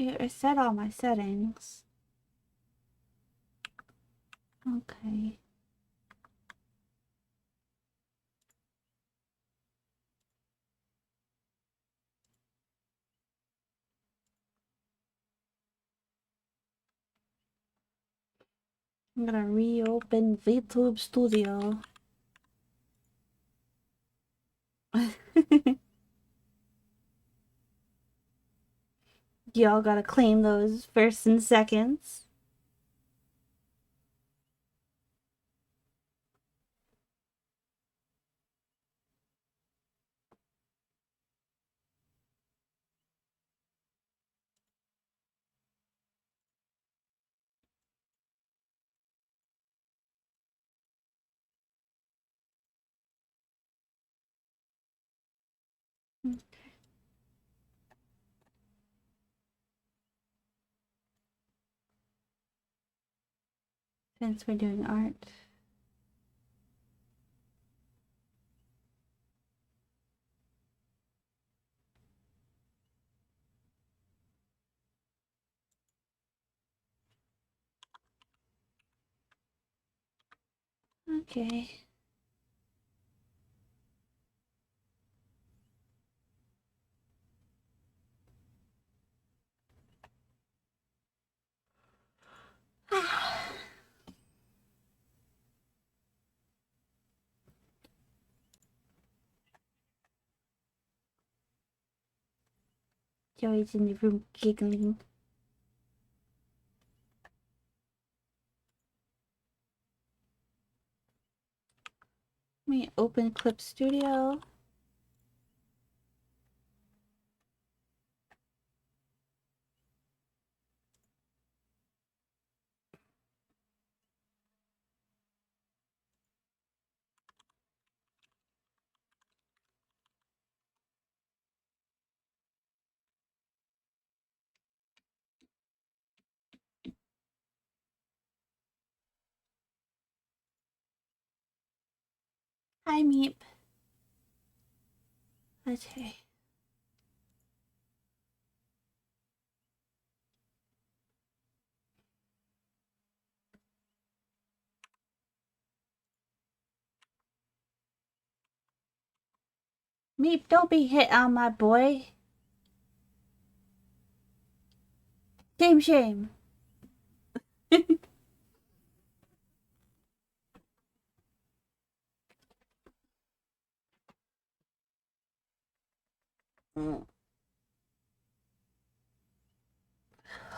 I set all my settings. Okay. I'm gonna reopen VTube Studio. Y'all gotta claim those firsts and seconds. Since we're doing art. Okay. Joey's in the room giggling. Let me open Clip Studio. Hi, Meep. Okay. Meep, don't be hit on, my boy. Shame, shame.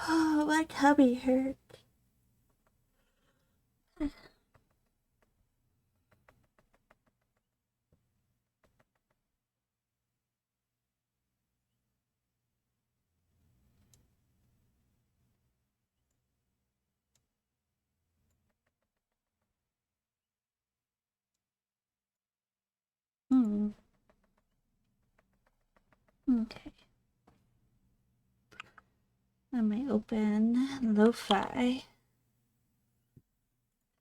Oh, my tummy hurt. Okay. I might open lo-fi.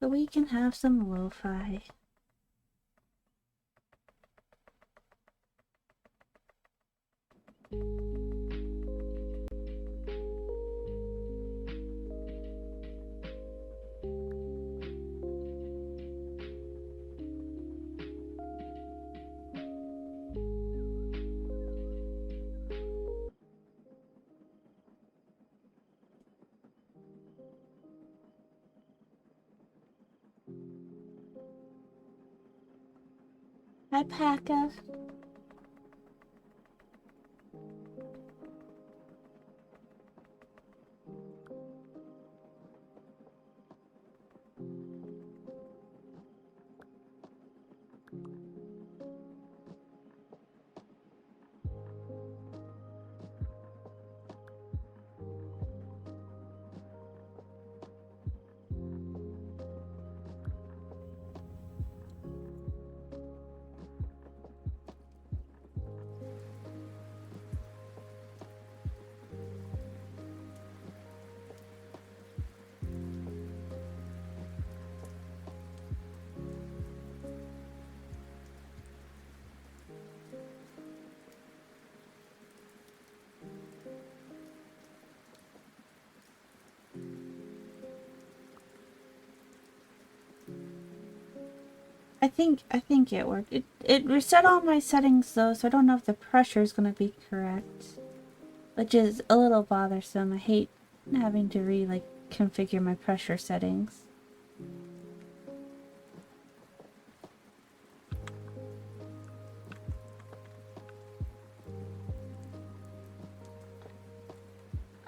So we can have some lo-fi. Hi, Paka. I think it worked. It reset all my settings though, so I don't know if the pressure is gonna be correct, which is a little bothersome. I hate having to configure my pressure settings.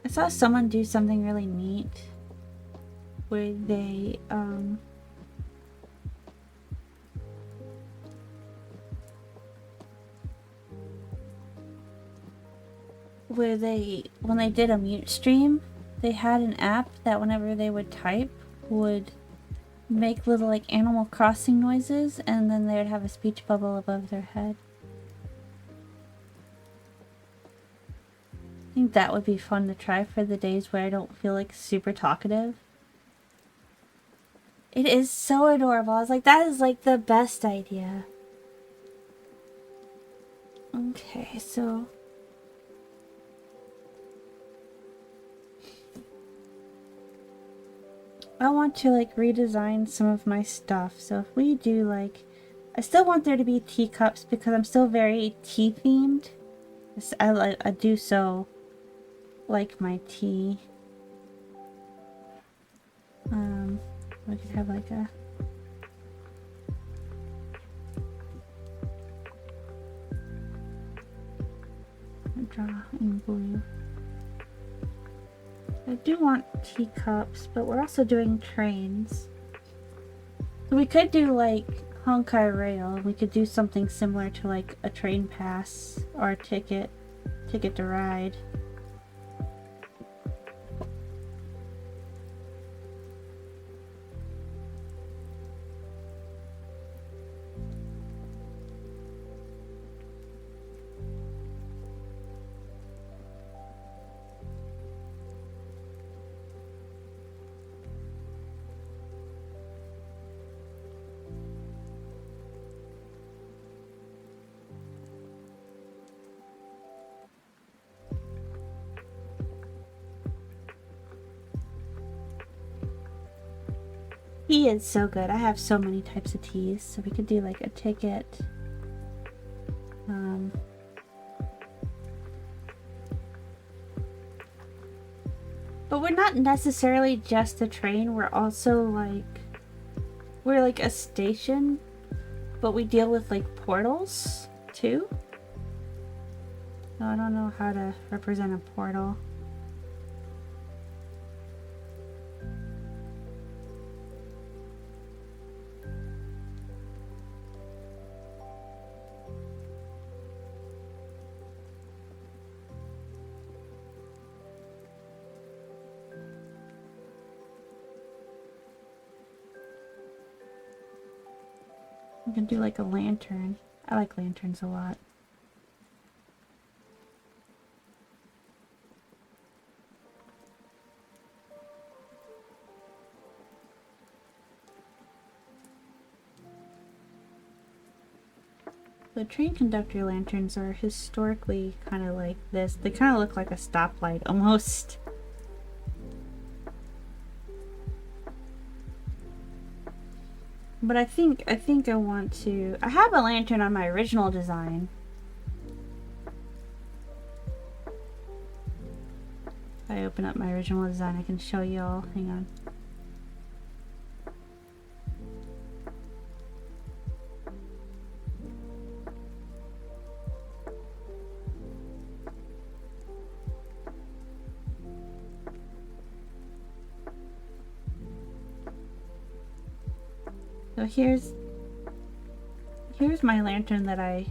I saw someone do something really neat where they when they did a mute stream, they had an app that whenever they would type would make little like Animal Crossing noises, and then they would have a speech bubble above their head. I think that would be fun to try for the days where I don't feel like super talkative. It is so adorable. I was like, that is like the best idea. Okay, so I want to like redesign some of my stuff. So if we do like, I still want there to be teacups because I'm still very tea themed. I do so like my tea. We could have like a draw in blue. I do want teacups, but we're also doing trains. So we could do like Honkai Rail. We could do something similar to like a train pass or a ticket to ride. Tea is so good. I have so many types of teas, so we could do like a ticket. But we're not necessarily just a train. We're also we're like a station, but we deal with like portals too. So I don't know how to represent a portal. We can do like a lantern. I like lanterns a lot. The train conductor lanterns are historically kind of like this. They kind of look like a stoplight almost. But I think I want to... I have a lantern on my original design. If I open up my original design, I can show you all. Hang on. So here's my lantern that I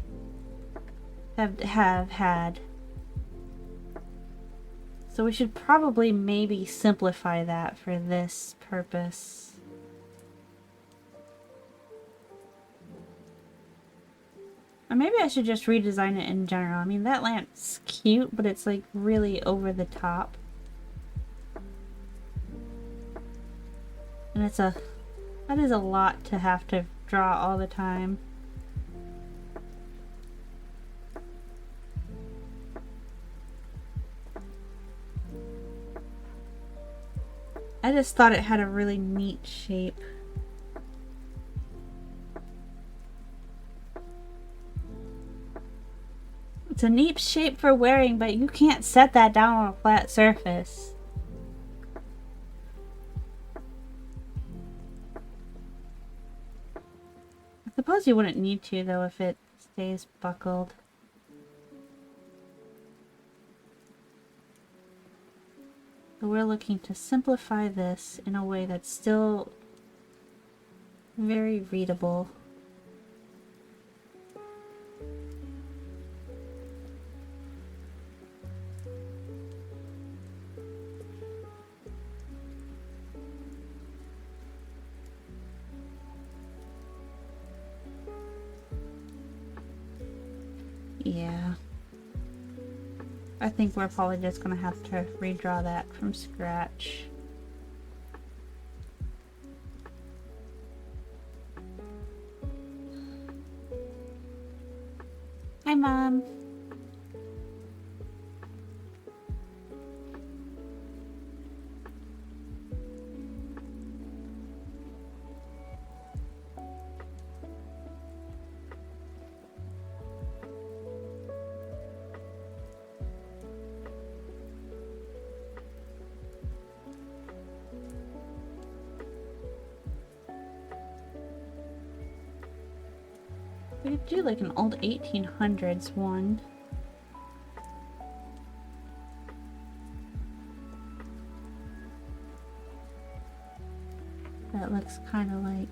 have had. So we should probably maybe simplify that for this purpose. Or maybe I should just redesign it in general. I mean, that lamp's cute, but it's like really over the top. And that is a lot to have to draw all the time. I just thought it had a really neat shape. It's a neat shape for wearing, but you can't set that down on a flat surface. I suppose you wouldn't need to, though, if it stays buckled. So we're looking to simplify this in a way that's still very readable. Yeah. I think we're probably just gonna have to redraw that from scratch. Hi, Mom. We could do like an old 1800s one. That looks kind of like...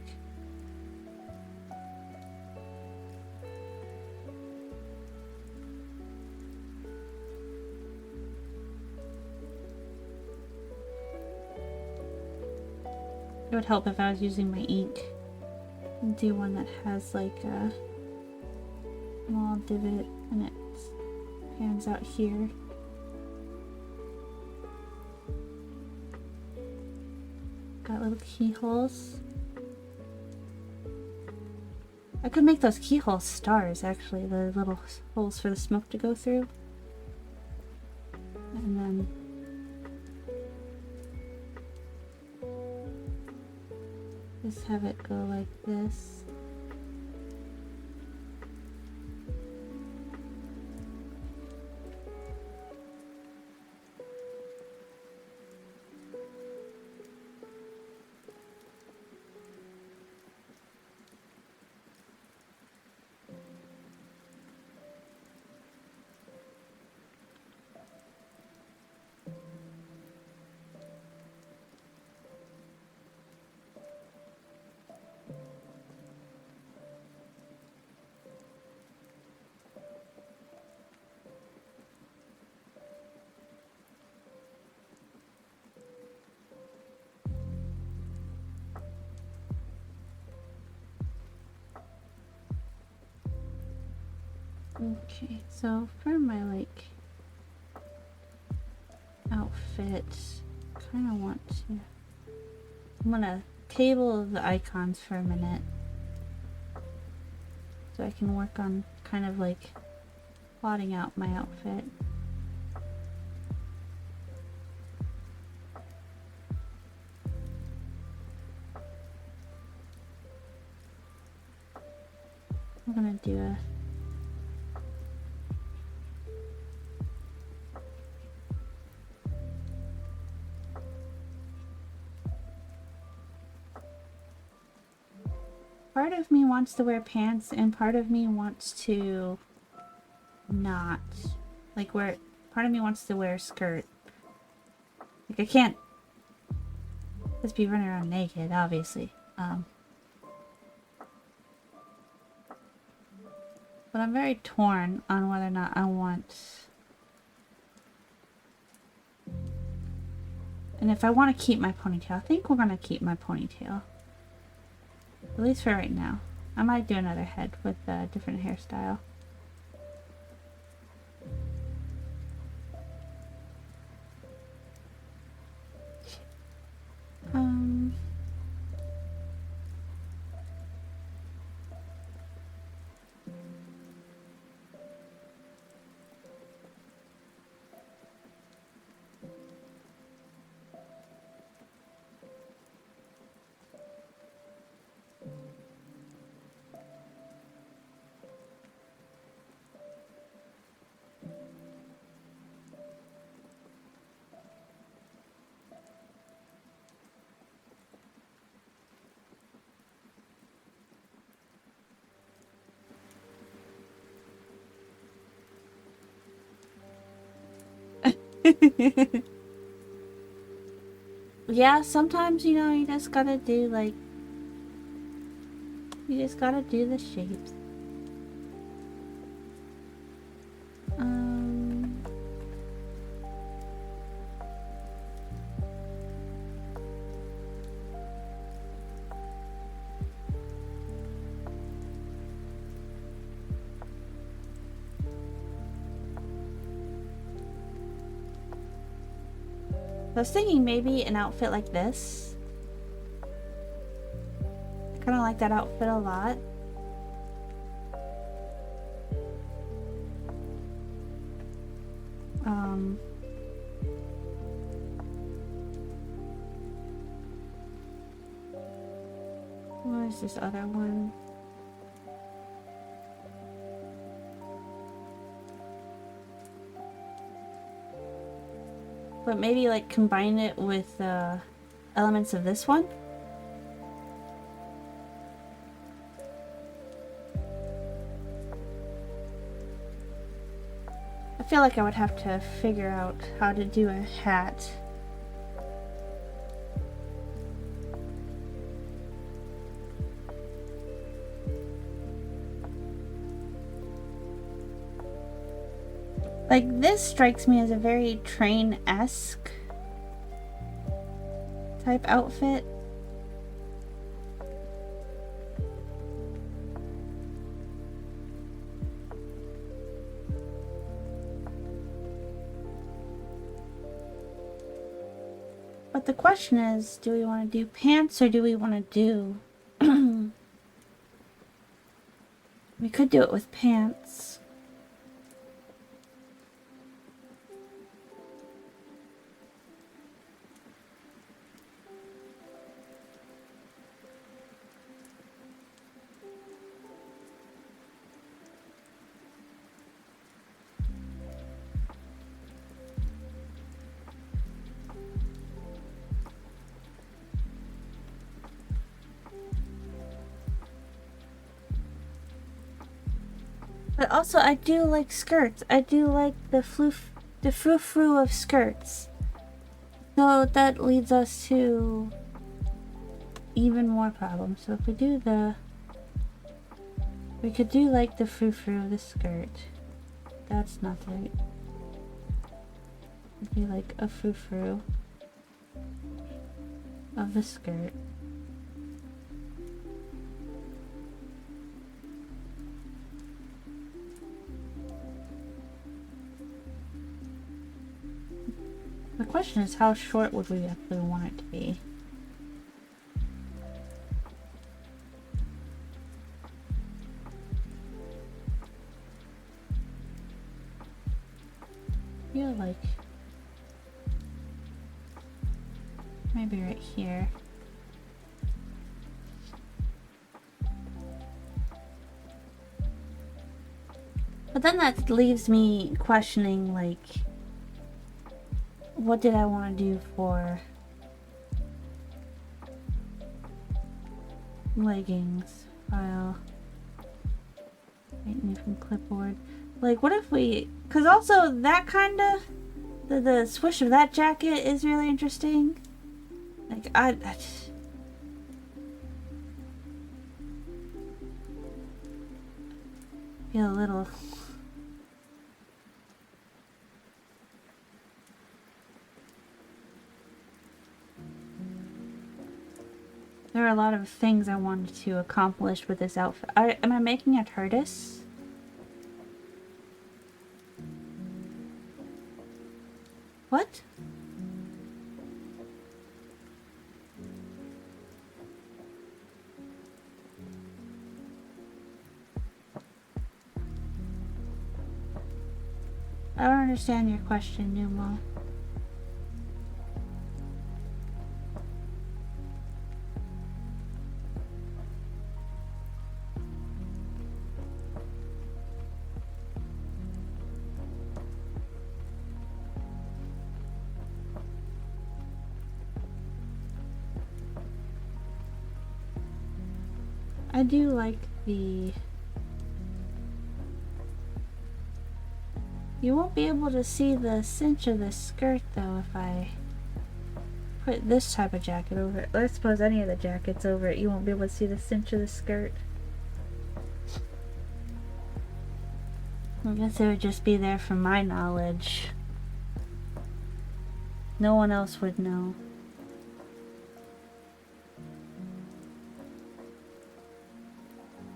It would help if I was using my ink. And do one that has like a small divot and it pans out here. Got little keyholes. I could make those keyhole stars, actually, the little holes for the smoke to go through. And then just have it go like this. Okay, so for my like outfit, kind of want to... I'm gonna table the icons for a minute so I can work on kind of like plotting out my outfit. I'm gonna do a part of me wants to wear pants and part of me wants to not. Like wear, part of me wants to wear a skirt. Like I can't just be running around naked, obviously. But I'm very torn on whether or not I want... And if I want to keep my ponytail, I think we're gonna keep my ponytail. At least for right now. I might do another head with a different hairstyle. Yeah, sometimes, you know, you just gotta do, like, you just gotta do the shapes. I was thinking maybe an outfit like this. I kind of like that outfit a lot. What is this other one? But maybe like combine it with elements of this one. I feel like I would have to figure out how to do a hat. Like, this strikes me as a very train-esque type outfit. But the question is, do we want to do pants or do we want to do... We could do it with pants. But also, I do like skirts. I do like the frou-frou of skirts. So that leads us to even more problems. So if we do we could do like the frou-frou of the skirt. That's not right. It'd be like a frou-frou of the skirt. The question is, how short would we actually want it to be? I feel like maybe right here. But then that leaves me questioning, like, what did I want to do for leggings? File. Right, new from clipboard. Like, what if we... Because also, that kind of... The swoosh of that jacket is really interesting. Like, I just... feel a little... There are a lot of things I wanted to accomplish with this outfit. Am I making a tortoise? What? I don't understand your question, Numa. I do like the You won't be able to see the cinch of the skirt though if I put this type of jacket over it. I suppose any of the jackets over it, you won't be able to see the cinch of the skirt. I guess it would just be there from my knowledge. No one else would know.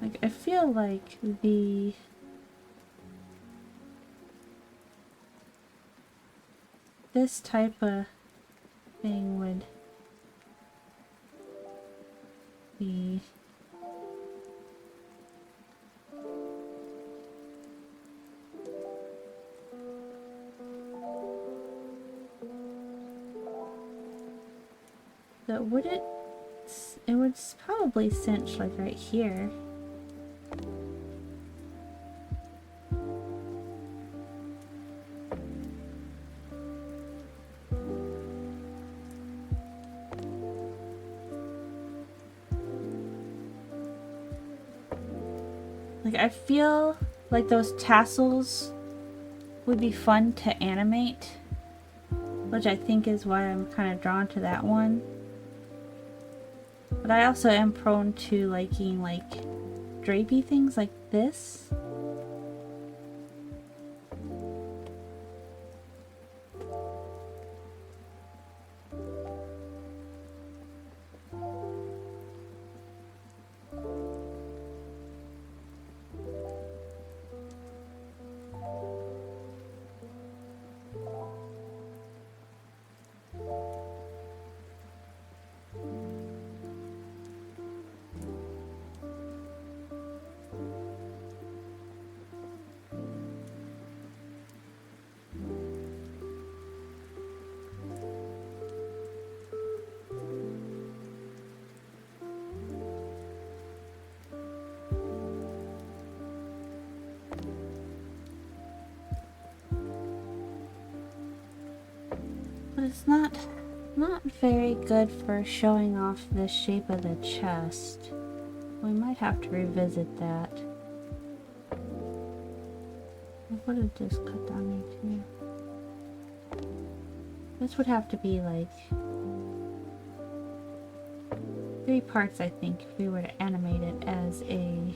Like, I feel like this type of thing would be that would it would probably cinch like right here. Like, I feel like those tassels would be fun to animate, which I think is why I'm kind of drawn to that one. But I also am prone to liking like drapey things like this. But it's not very good for showing off the shape of the chest. We might have to revisit that. What did this cut down into? This would have to be like 3 parts, I think, if we were to animate it as a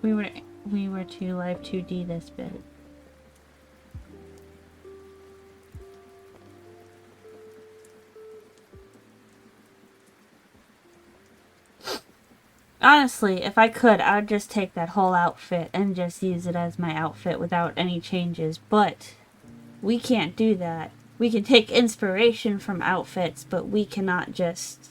we were to live 2D this bit. Honestly, if I could, I would just take that whole outfit and just use it as my outfit without any changes, but we can't do that. We can take inspiration from outfits, but we cannot just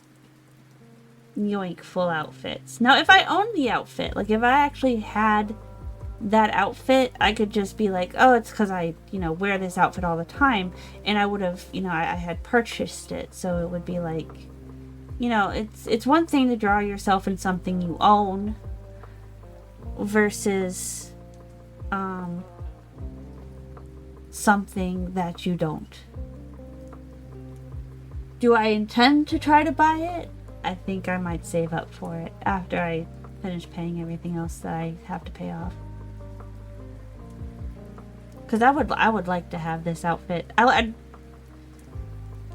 yoink full outfits. Now, if I owned the outfit, like if I actually had that outfit, I could just be like, oh, it's because I, wear this outfit all the time, and I would have, I had purchased it, so it would be like, it's one thing to draw yourself in something you own versus something that you don't. Do I intend to try to buy it? I think I might save up for it after I finish paying everything else that I have to pay off. Because I would like to have this outfit.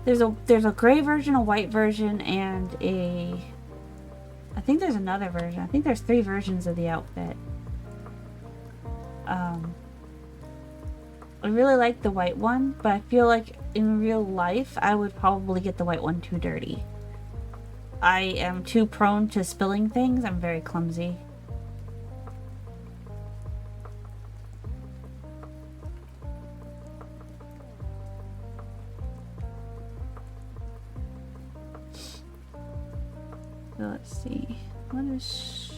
There's a gray version, a white version, and I think there's another version. I think there's 3 versions of the outfit. I really like the white one, but I feel like in real life I would probably get the white one too dirty. I am too prone to spilling things. I'm very clumsy. So let's see. What is...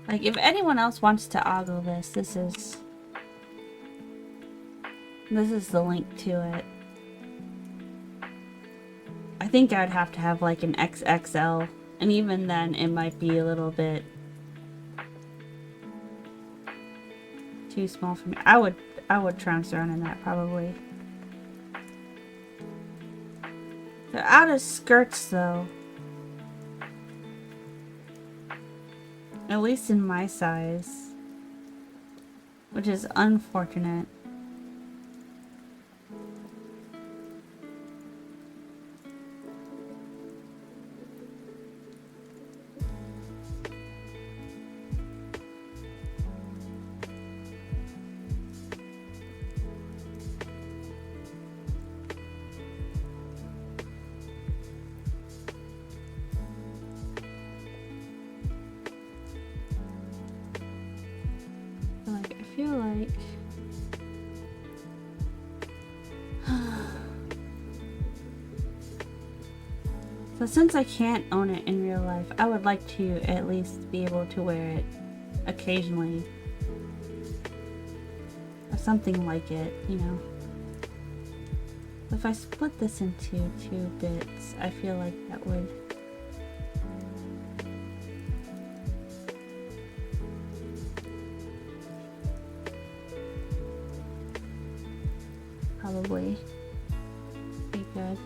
Like, if anyone else wants to ogle this, this is the link to it. I think I'd have to have like an XXL, and even then it might be a little bit too small for me. I would trounce around in that probably. They're out of skirts though. At least in my size. Which is unfortunate. Like, I feel like so since I can't own it in real life, I would like to at least be able to wear it occasionally. Or something like it, you know. If I split this into 2 bits, I feel like that would probably be good.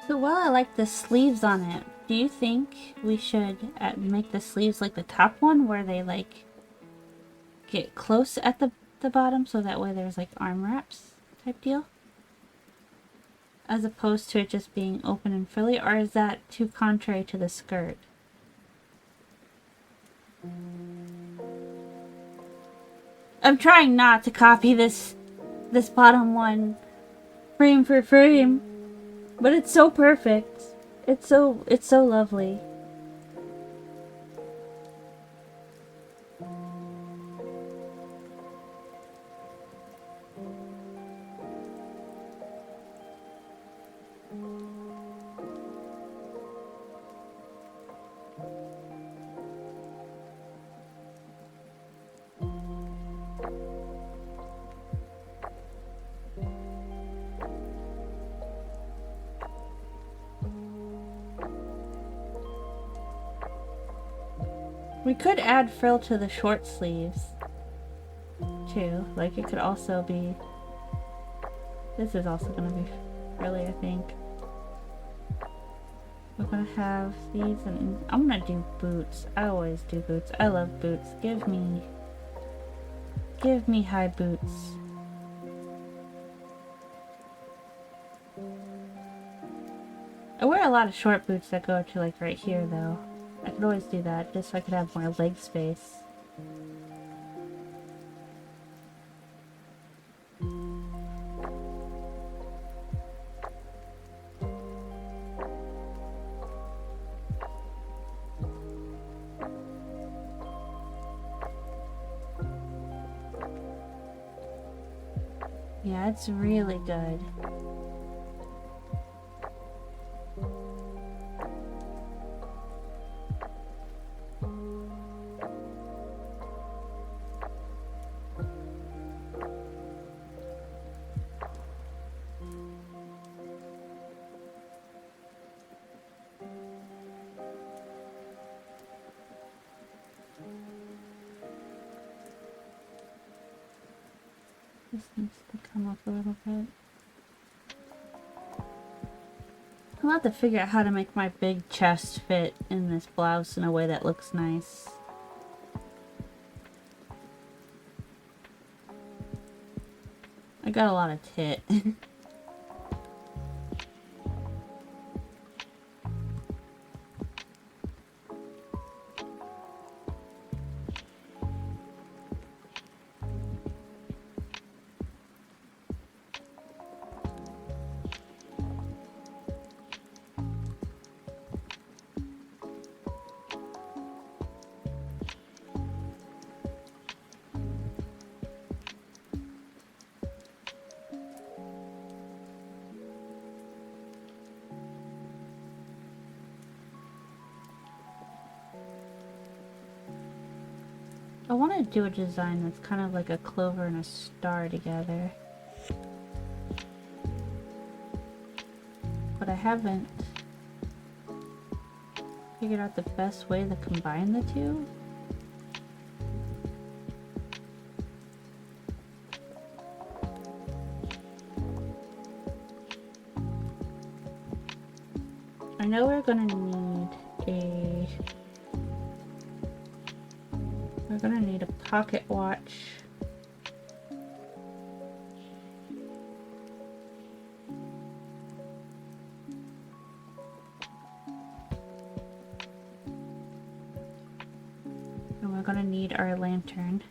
So while I like the sleeves on it, do you think we should make the sleeves like the top one where they like get close at the bottom so that way there's like arm wraps type deal? As opposed to it just being open and frilly, or is that too contrary to the skirt? I'm trying not to copy this bottom one frame for frame. But it's so perfect. It's so lovely. We could add frill to the short sleeves too. Like, it could also be, this is also gonna be frilly, I think. We're gonna have these, and I'm gonna do boots. I always do boots. I love boots. Give me high boots. I wear a lot of short boots that go to like right here though. I could always do that just so I could have more leg space. Yeah, it's really good. This needs to come up a little bit. I'll have to figure out how to make my big chest fit in this blouse in a way that looks nice. I got a lot of tit. I want to do a design that's kind of like a clover and a star together. But I haven't figured out the best way to combine the two. I know we're gonna need a pocket watch. And we're gonna need our lantern.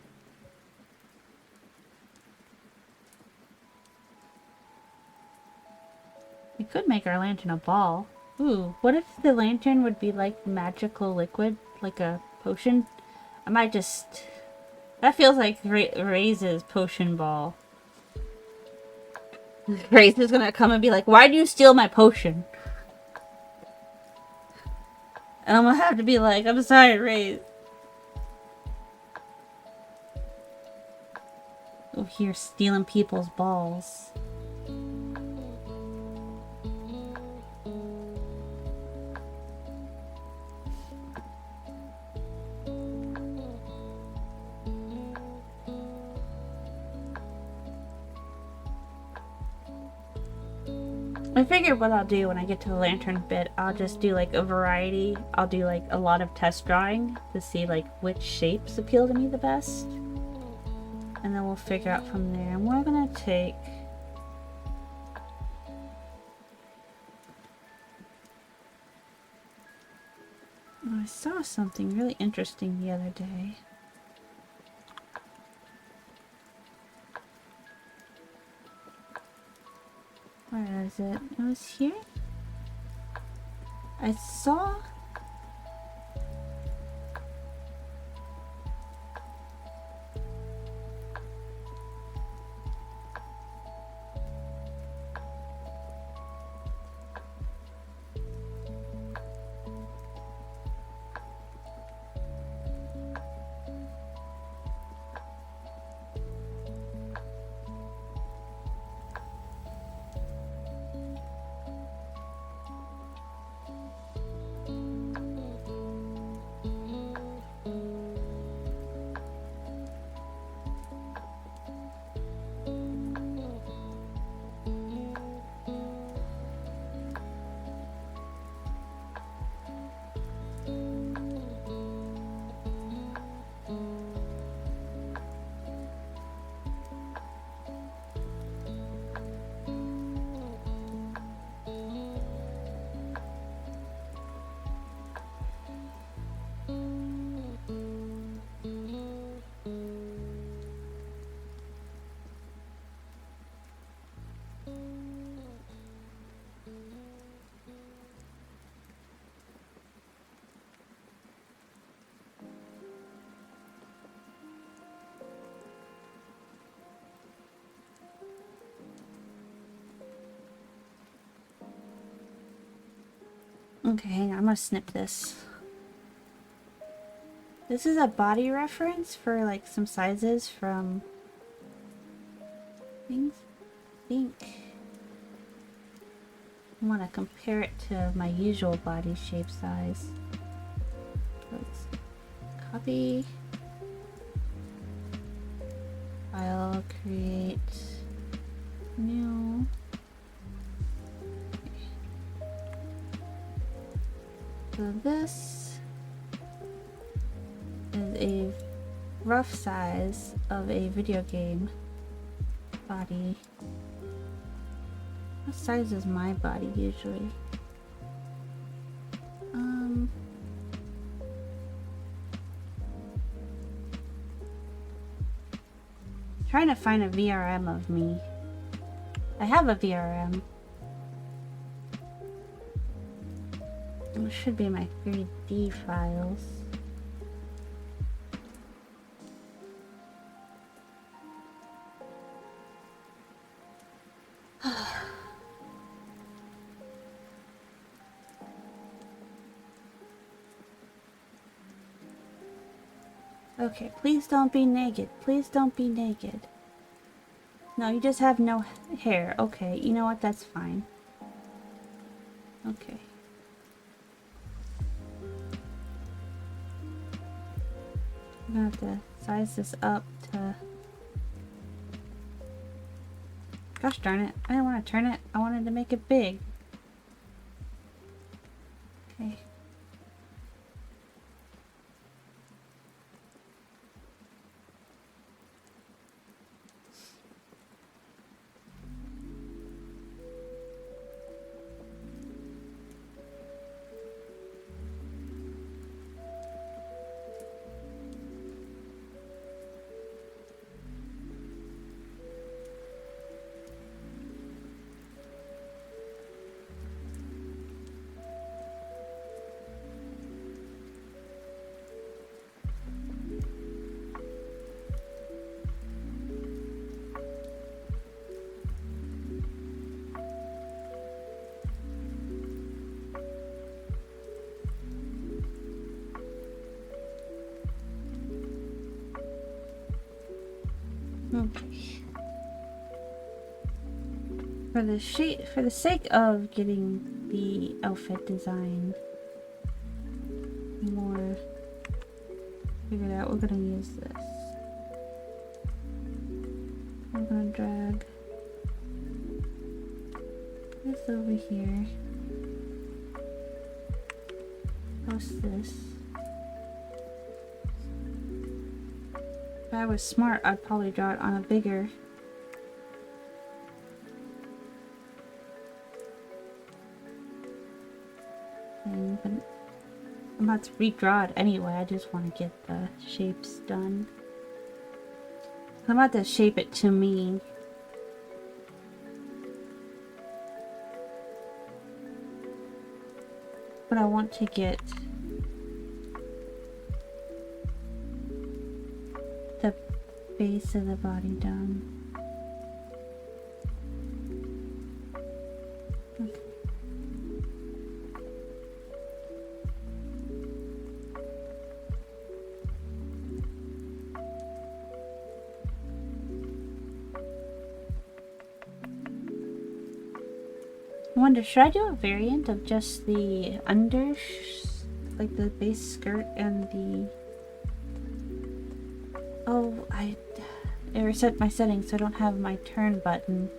We could make our lantern a ball. Ooh, what if the lantern would be like magical liquid, like a potion? I might just... That feels like Ray's potion ball. Ray's is gonna come and be like, why do you steal my potion? And I'm gonna have to be like, I'm sorry, Ray's. Over here stealing people's balls. I figured what I'll do when I get to the lantern bit, I'll just do like a variety. I'll do like a lot of test drawing to see like which shapes appeal to me the best. And then we'll figure out from there. And we're gonna take... Oh, I saw something really interesting the other day. Where is it? It was here? I saw... Okay, hang on, I'm gonna snip this. This is a body reference for like some sizes from things. I think I want to compare it to my usual body shape size. Let's copy, file, create, new. So this is a rough size of a video game body. What size is my body usually? Trying to find a VRM of me. I have a VRM. It should be my 3D files. Okay, please don't be naked. Please don't be naked. No, you just have no hair. Okay, you know what? That's fine. Okay. I'm gonna have to size this up to... Gosh darn it. I didn't want to turn it. I wanted to make it big. Okay. Okay. For the sake of getting the outfit design more figured out, we're gonna use this. I'm gonna drag this over here. Post this. If I was smart, I'd probably draw it on a bigger thing, but I'm about to redraw it anyway. I just want to get the shapes done. I'm about to shape it to me. But I want to get the base of the body done. Okay. I wonder, should I do a variant of just the like the base skirt and the... Oh, I reset my settings so I don't have my turn button.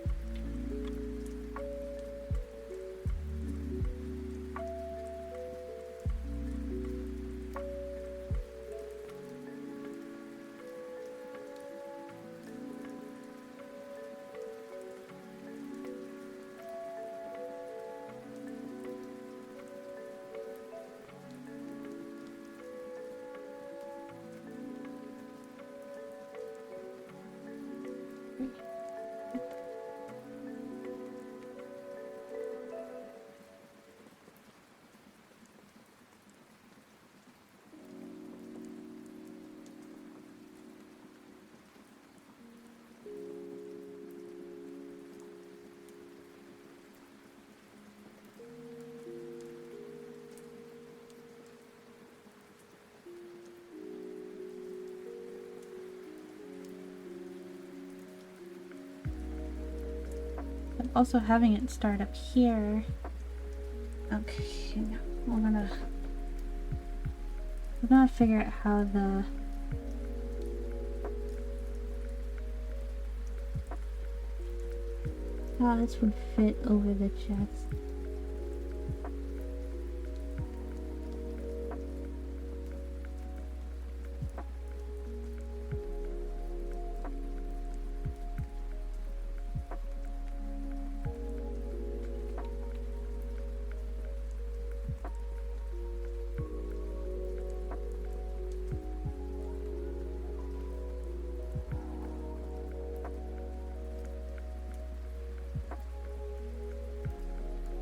Also having it start up here. Okay, we're gonna figure out how this would fit over the chest.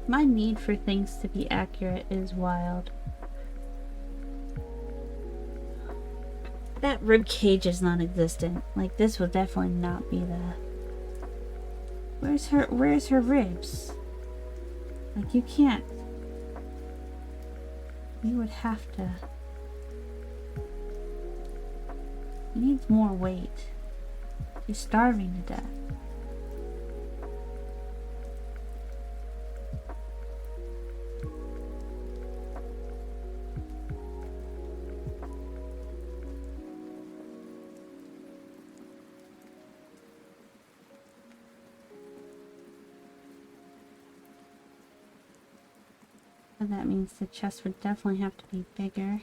My need for things to be accurate is wild. That rib cage is non-existent. Like, this will definitely not be the... Where's her ribs? Like, you can't... You would have to... He needs more weight. He's starving to death. And that means the chest would definitely have to be bigger.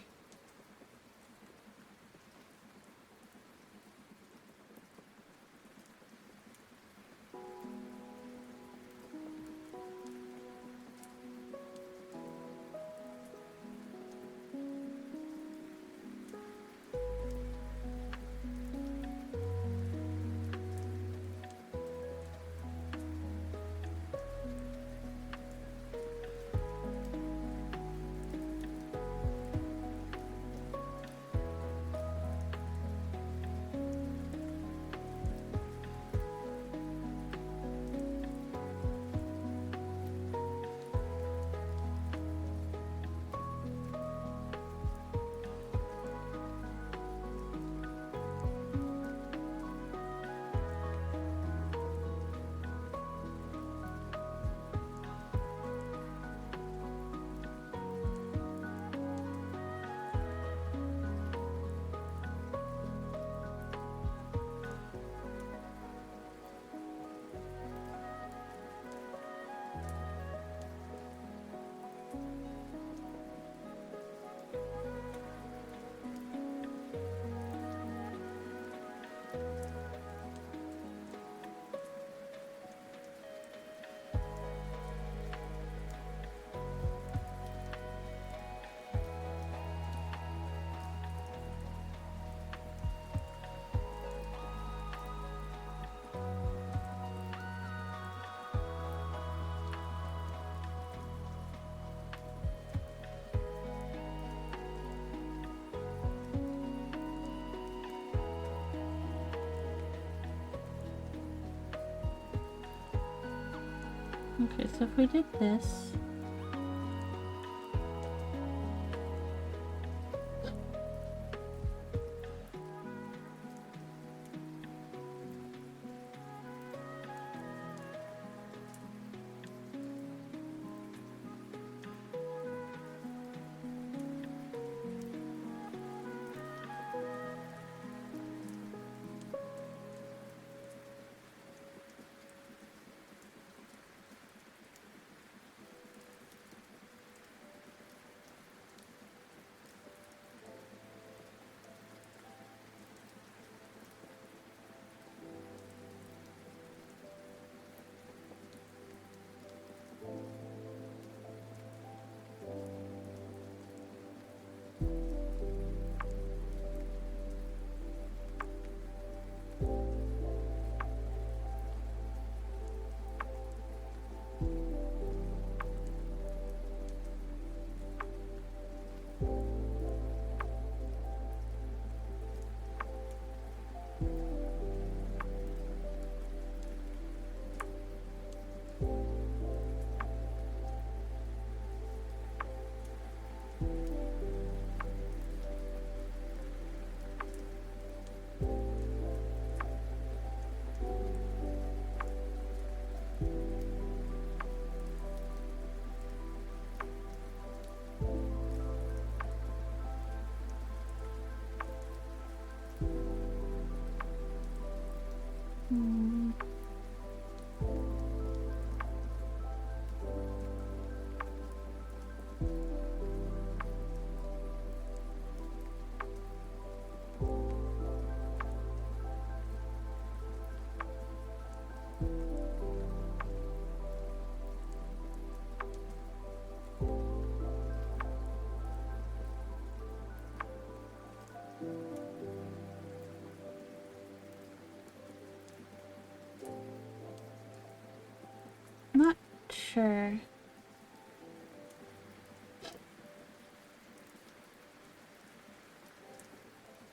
Okay, so if we did this... Not sure.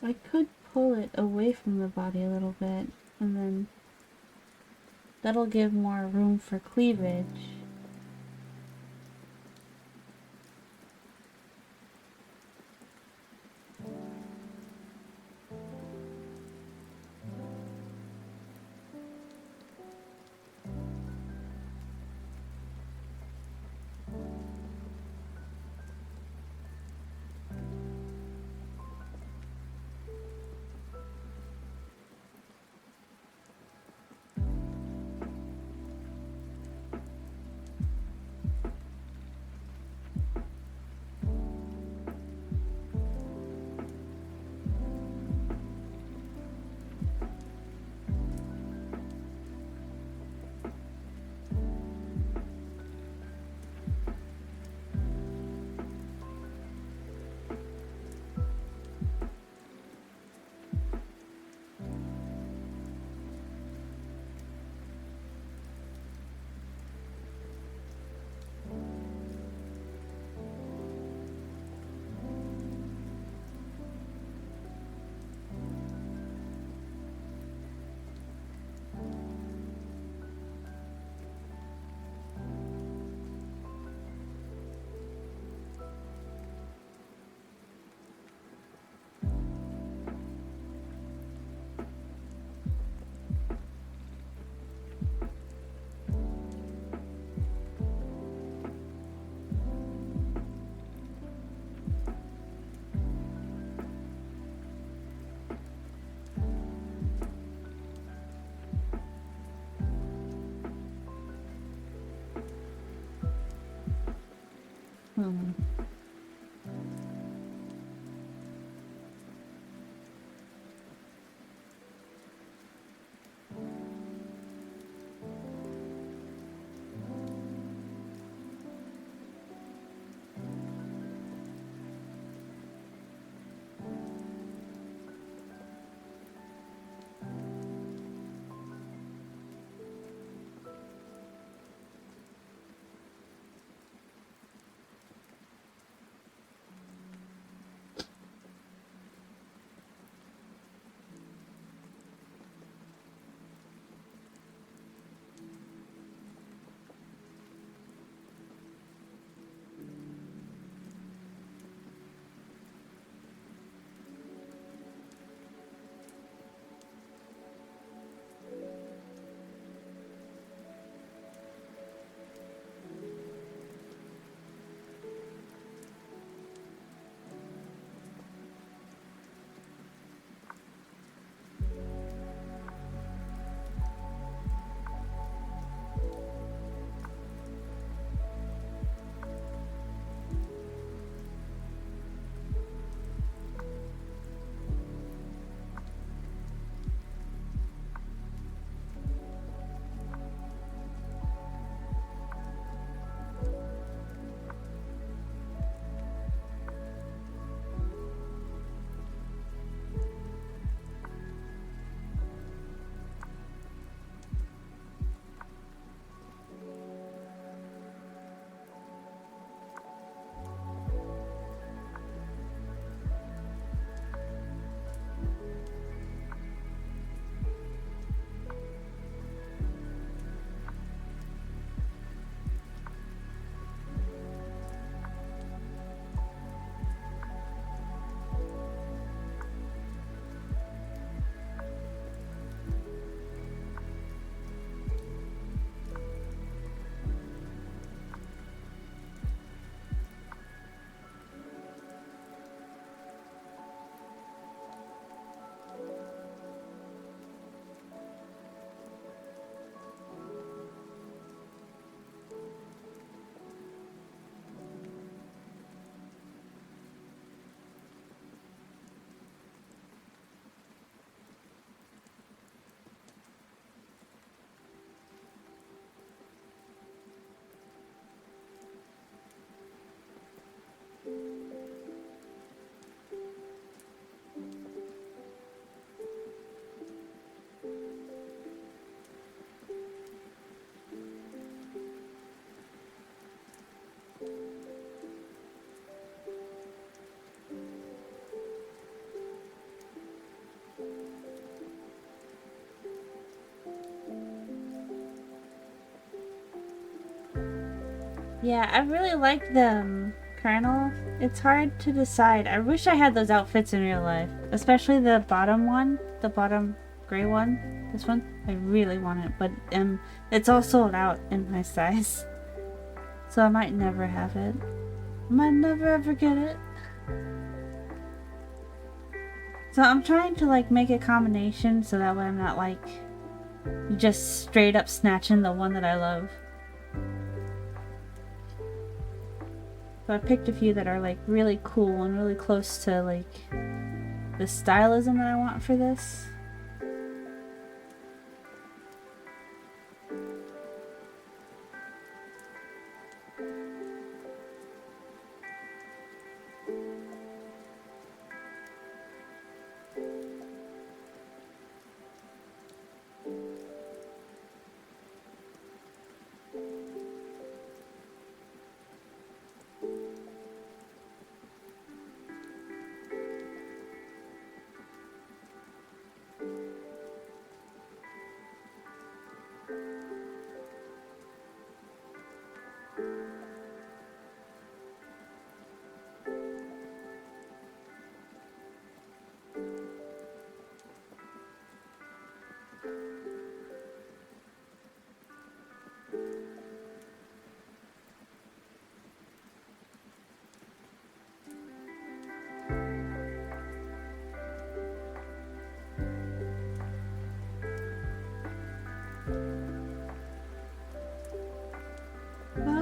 I could pull it away from the body a little bit, and then that'll give more room for cleavage. Hmm. Yeah, I really like them, Colonel. It's hard to decide. I wish I had those outfits in real life. Especially the bottom one. The bottom gray one. This one. I really want it. But it's all sold out in my size. So I might never have it. Might never ever get it. So I'm trying to like make a combination so that way I'm not like just straight up snatching the one that I love. So I picked a few that are like really cool and really close to like the stylism that I want for this.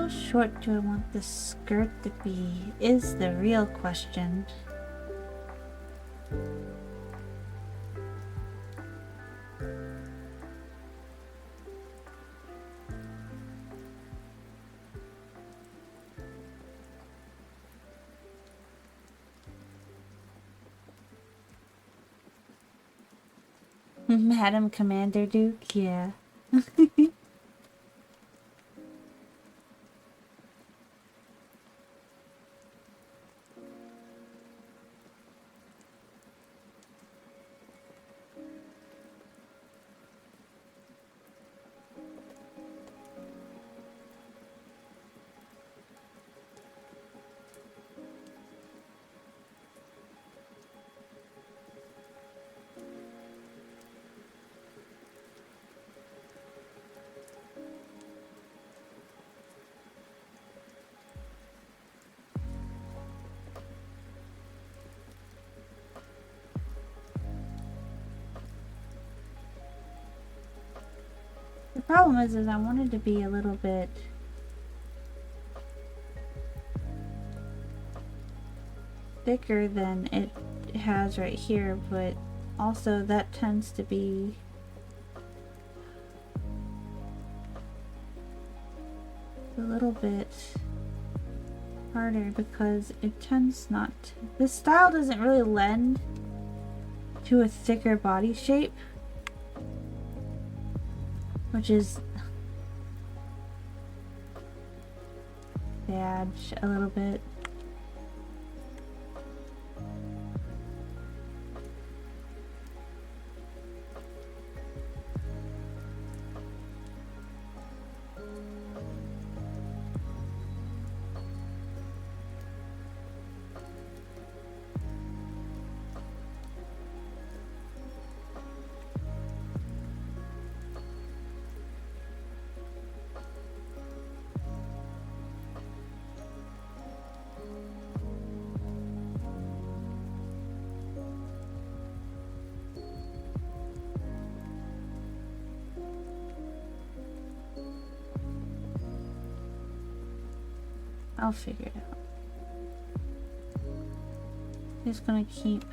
How short do I want the skirt to be is the real question. Madam Commander Duke, yeah. The problem is I wanted to be a little bit thicker than it has right here, but also that tends to be a little bit harder because it tends not to, this style doesn't really lend to a thicker body shape, which is bad a little bit. I'll figure it out. Just gonna keep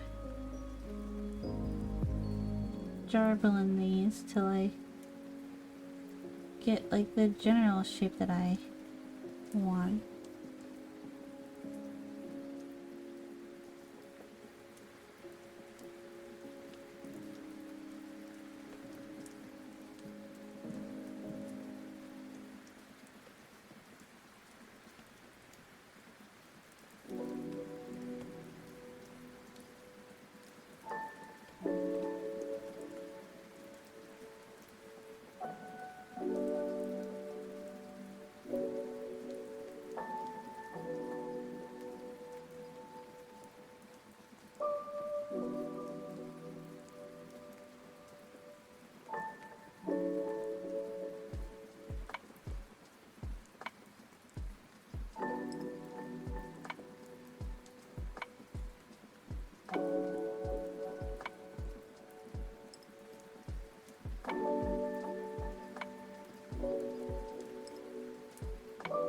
jarbling these till I get like the general shape that I want.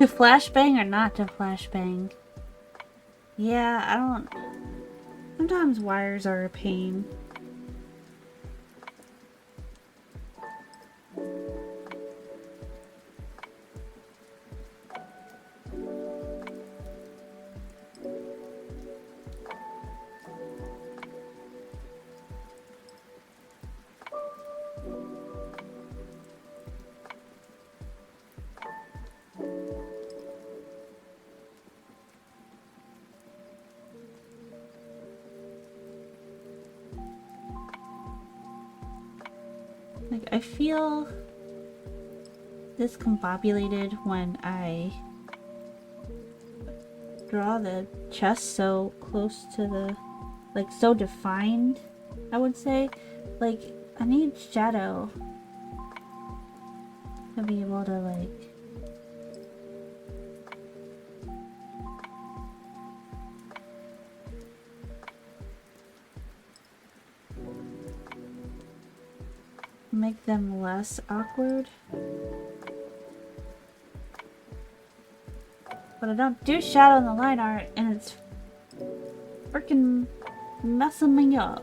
To flashbang or not to flashbang? Yeah, I don't... Sometimes wires are a pain. Like, I feel discombobulated when I draw the chest so close to the, like, so defined, I would say. Like, I need shadow to be able to, like, make them less awkward. But I don't do shadow in the line art, and it's freaking messing me up.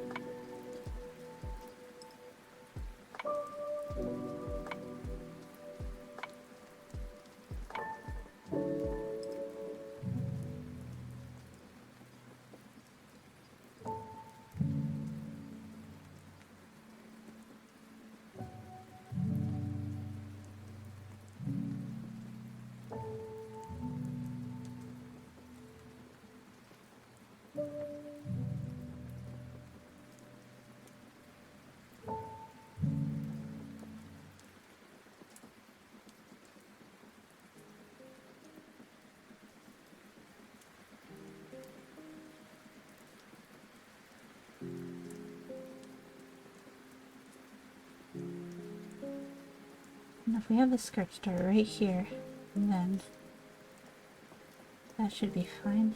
And if we have the skirt start right here, then that should be fine.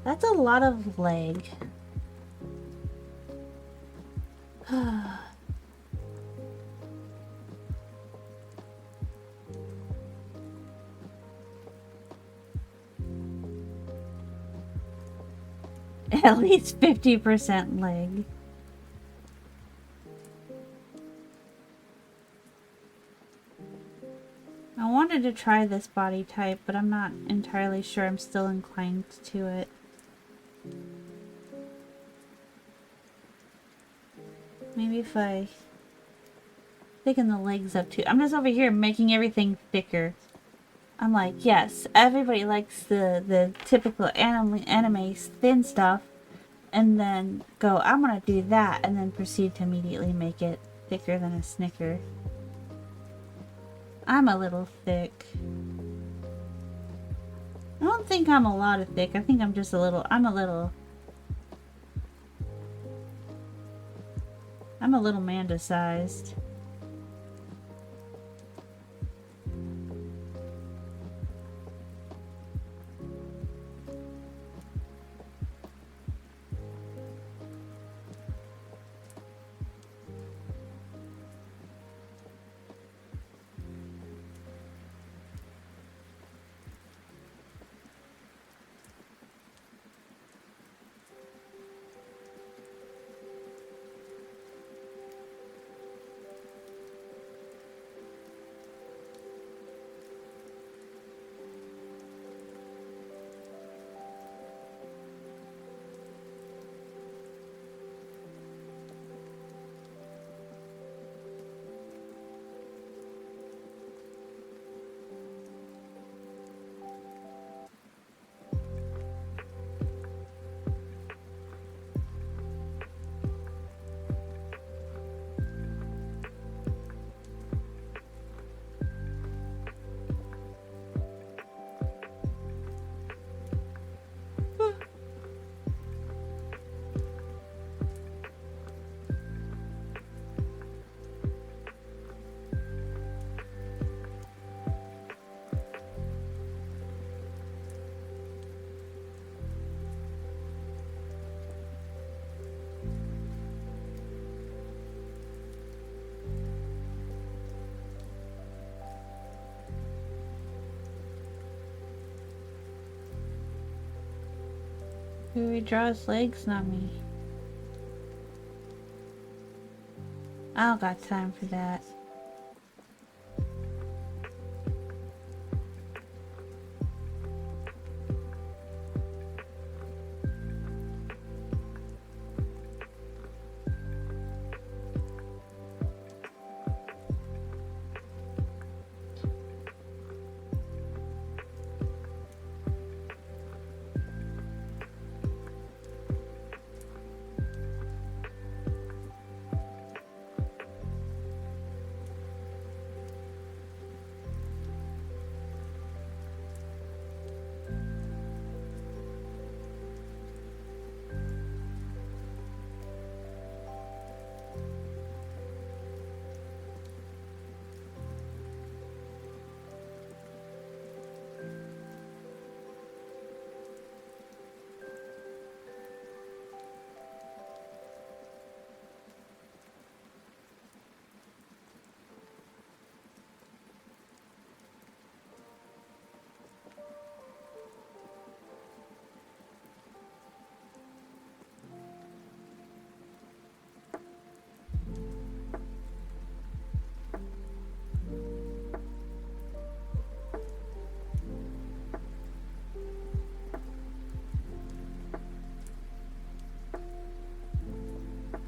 That's a lot of leg. At least 50% leg. I wanted to try this body type, but I'm not entirely sure I'm still inclined to it. Maybe if I thicken the legs up too. I'm just over here making everything thicker. I'm like, yes, everybody likes the typical anime thin stuff, and then go, I'm gonna do that, and then proceed to immediately make it thicker than a Snicker. I'm a little thick. I don't think I'm a lot of thick. I think I'm just a little, I'm a little Manda-sized. Who draws legs, not me. I don't got time for that.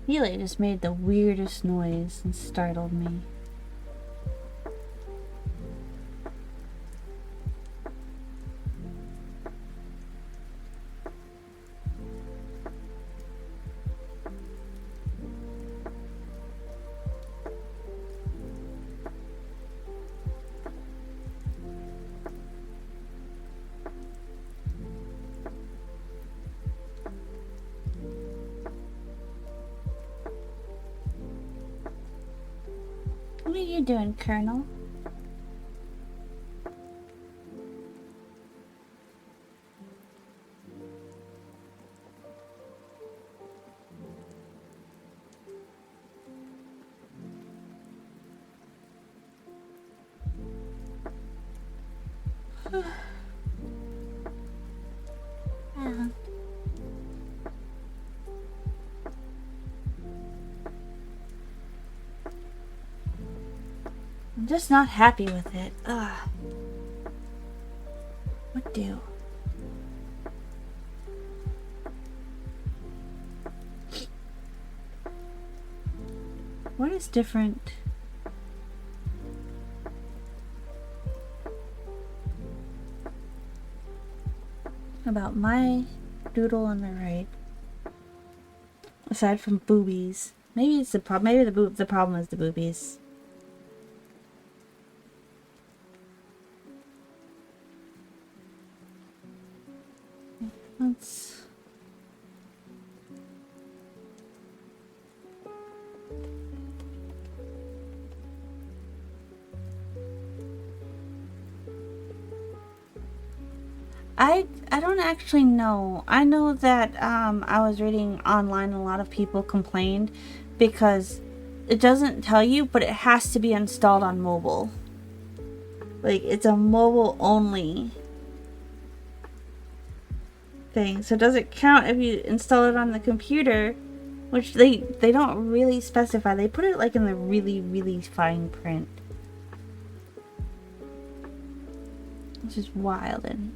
Eli just made the weirdest noise and startled me. What are you doing, Colonel? I'm just not happy with it. Ugh. What do? What is different? About my doodle on the right, aside from boobies. Maybe it's the problem. Maybe the problem is the boobies. Let's. I don't actually know. I know that I was reading online, a lot of people complained because it doesn't tell you, but it has to be installed on mobile. Like, it's a mobile only thing, so it doesn't count if you install it on the computer, which they don't really specify. They put it like in the really, really fine print, which is wild. And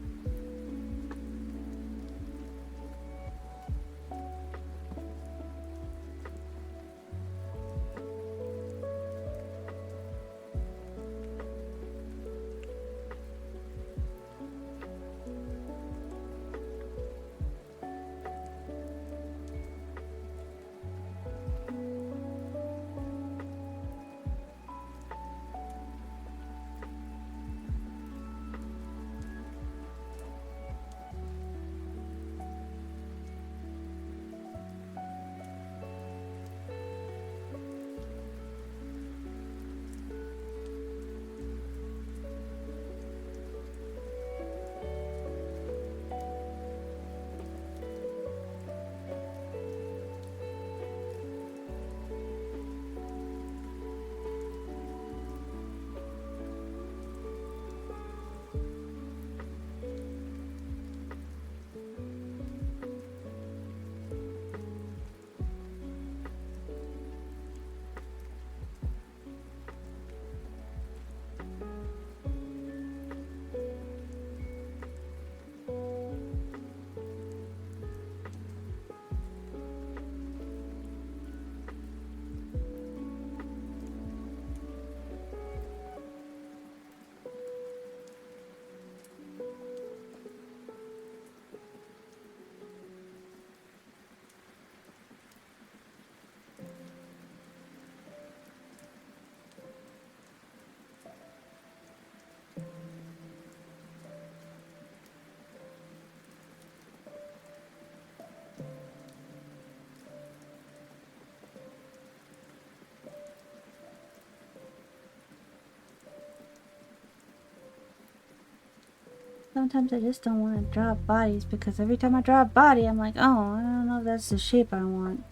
sometimes I just don't want to draw bodies because every time I draw a body, I'm like, oh, I don't know if that's the shape I want.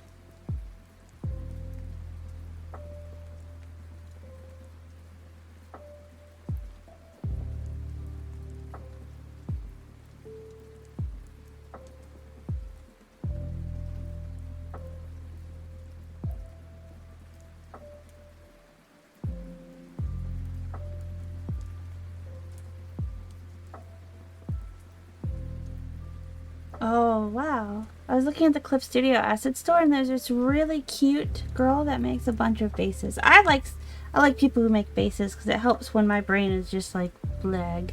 Oh, wow. I was looking at the Clip Studio Asset Store, and there's this really cute girl that makes a bunch of bases. I like people who make bases because it helps when my brain is just like blag.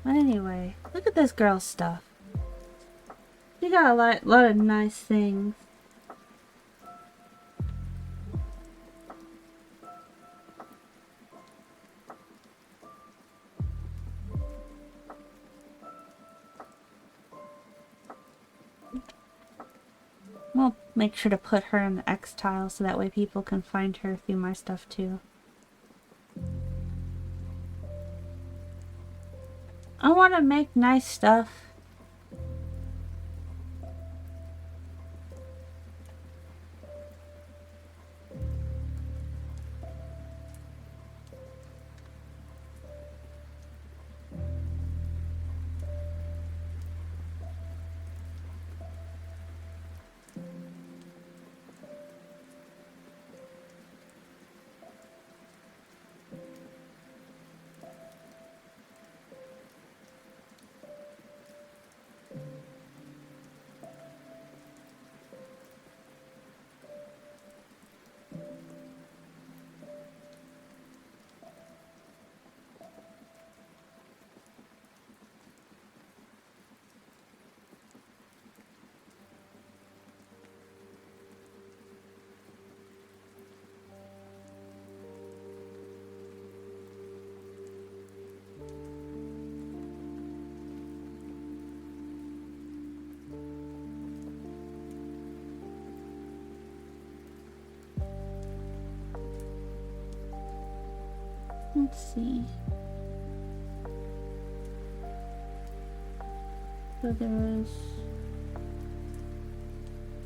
But anyway, look at this girl's stuff. She got a lot of nice things. We'll make sure to put her in the X tile so that way people can find her through my stuff too. I want to make nice stuff. Let's see. So there was...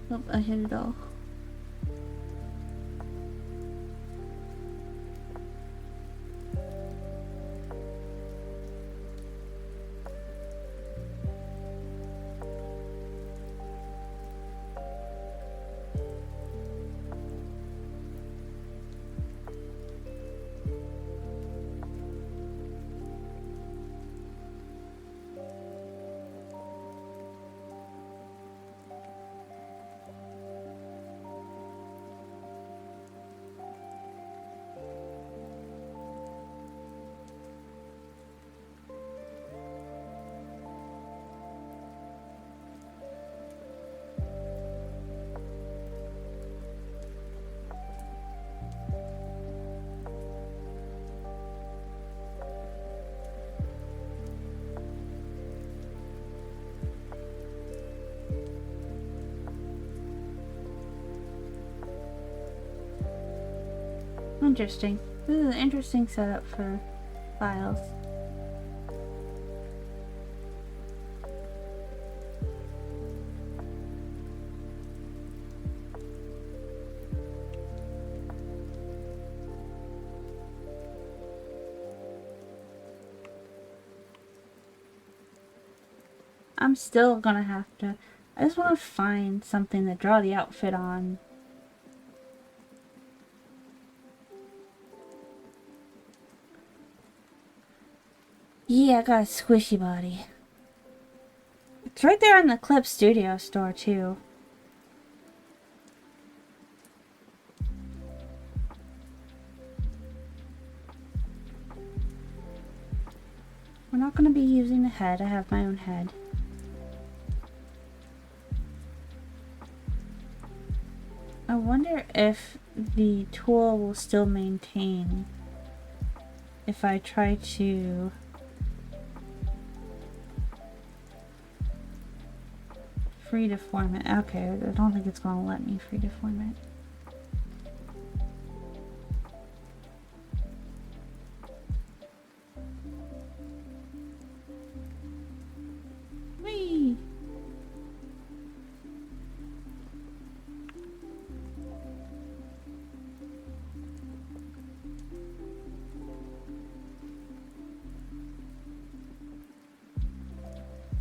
Oh, I hit it all. Interesting. This is an interesting setup for files. I'm still gonna have to... I just want to find something to draw the outfit on. Yeah, I got a squishy body. It's right there in the Clip Studio store, too. We're not going to be using the head. I have my own head. I wonder if the tool will still maintain if I try to... free deform it. Okay, I don't think it's going to let me free deform it. Whee!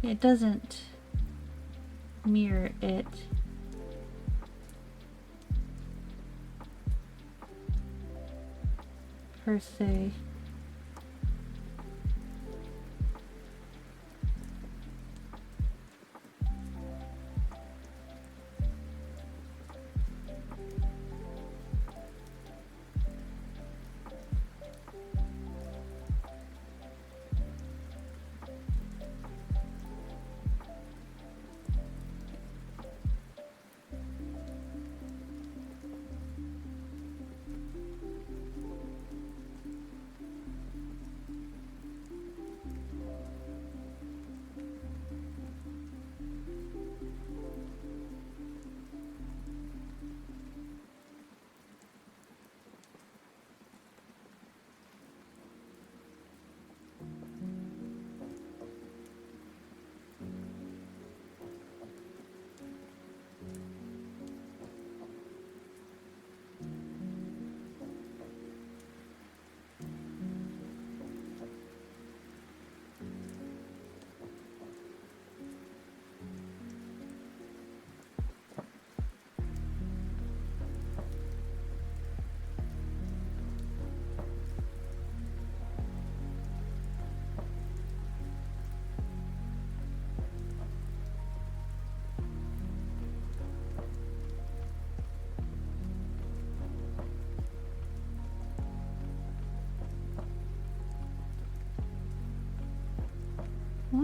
It doesn't mirror it. Per se.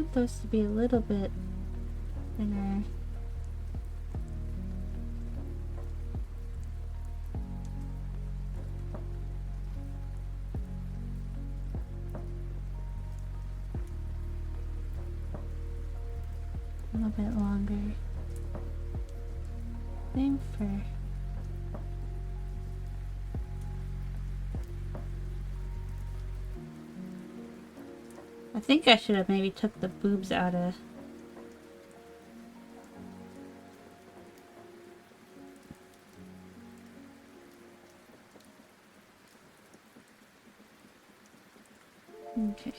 want those to be a little bit thinner. A little bit longer. Same for... I think I should have maybe took the boobs out of... Okay.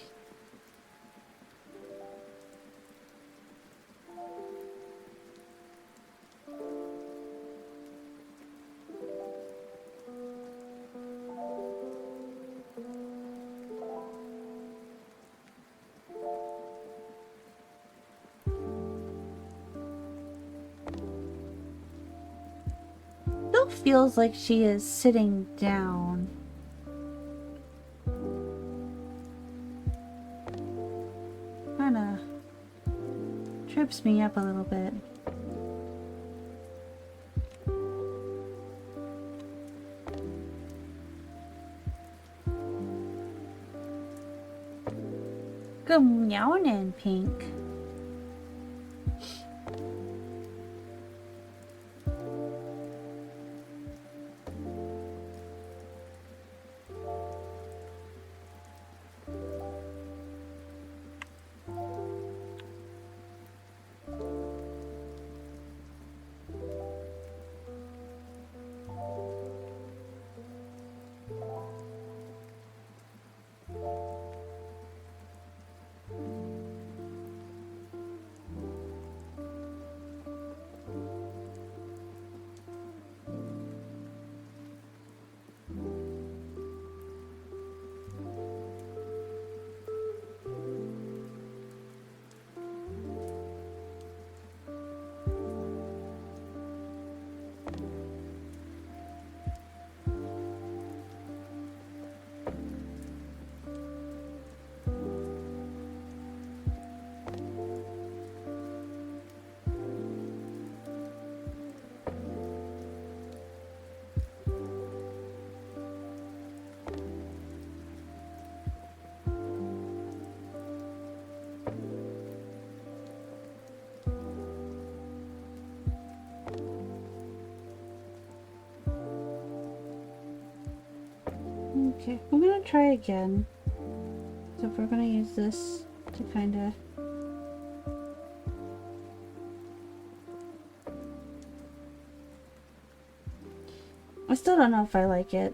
Still feels like she is sitting down. Kinda trips me up a little bit. Good morning, Pink. Okay, I'm gonna try again. So if we're gonna use this to kinda... I still don't know if I like it.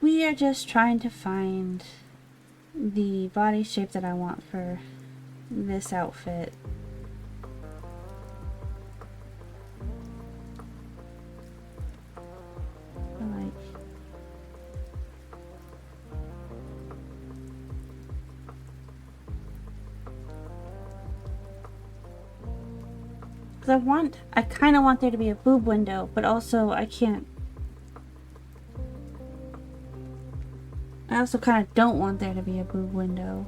We are just trying to find the body shape that I want for this outfit. Like, because I kind of want there to be a boob window, but also I also kind of don't want there to be a boob window.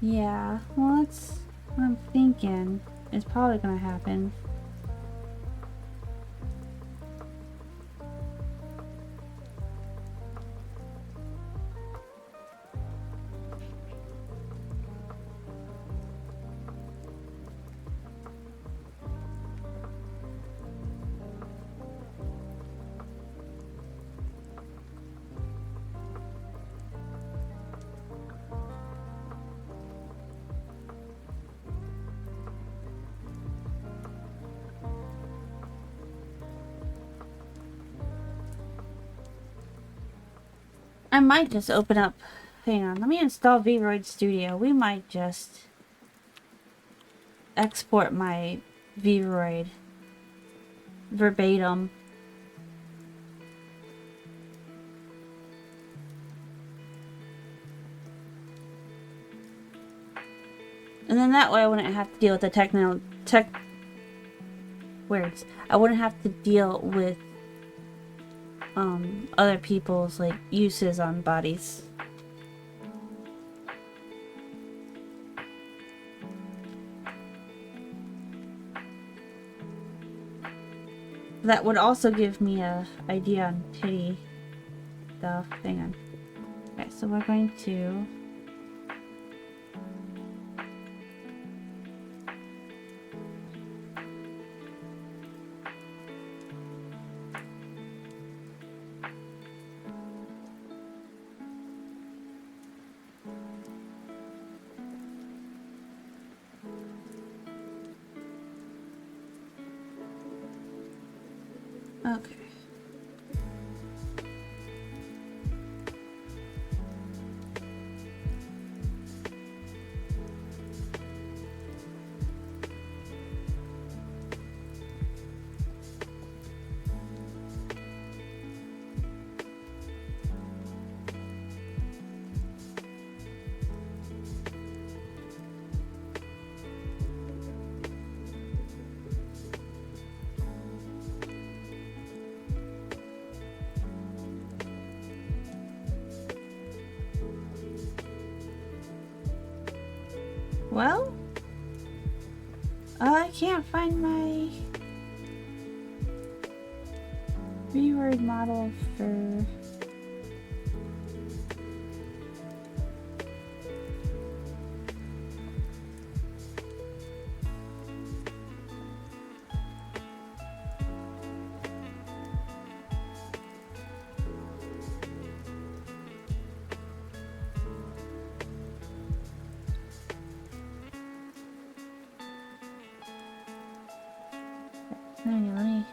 Yeah, well, that's what I'm thinking is probably gonna happen. I might just open up... Hang on, let me install VRoid Studio. We might just export my VRoid verbatim. And then that way I wouldn't have to deal with the words. I wouldn't have to deal with other people's like uses on bodies. That would also give me a idea on titty stuff. Hang on. Okay, so we're going to... Okay. Well, I can't find my VRoid model for... Let me...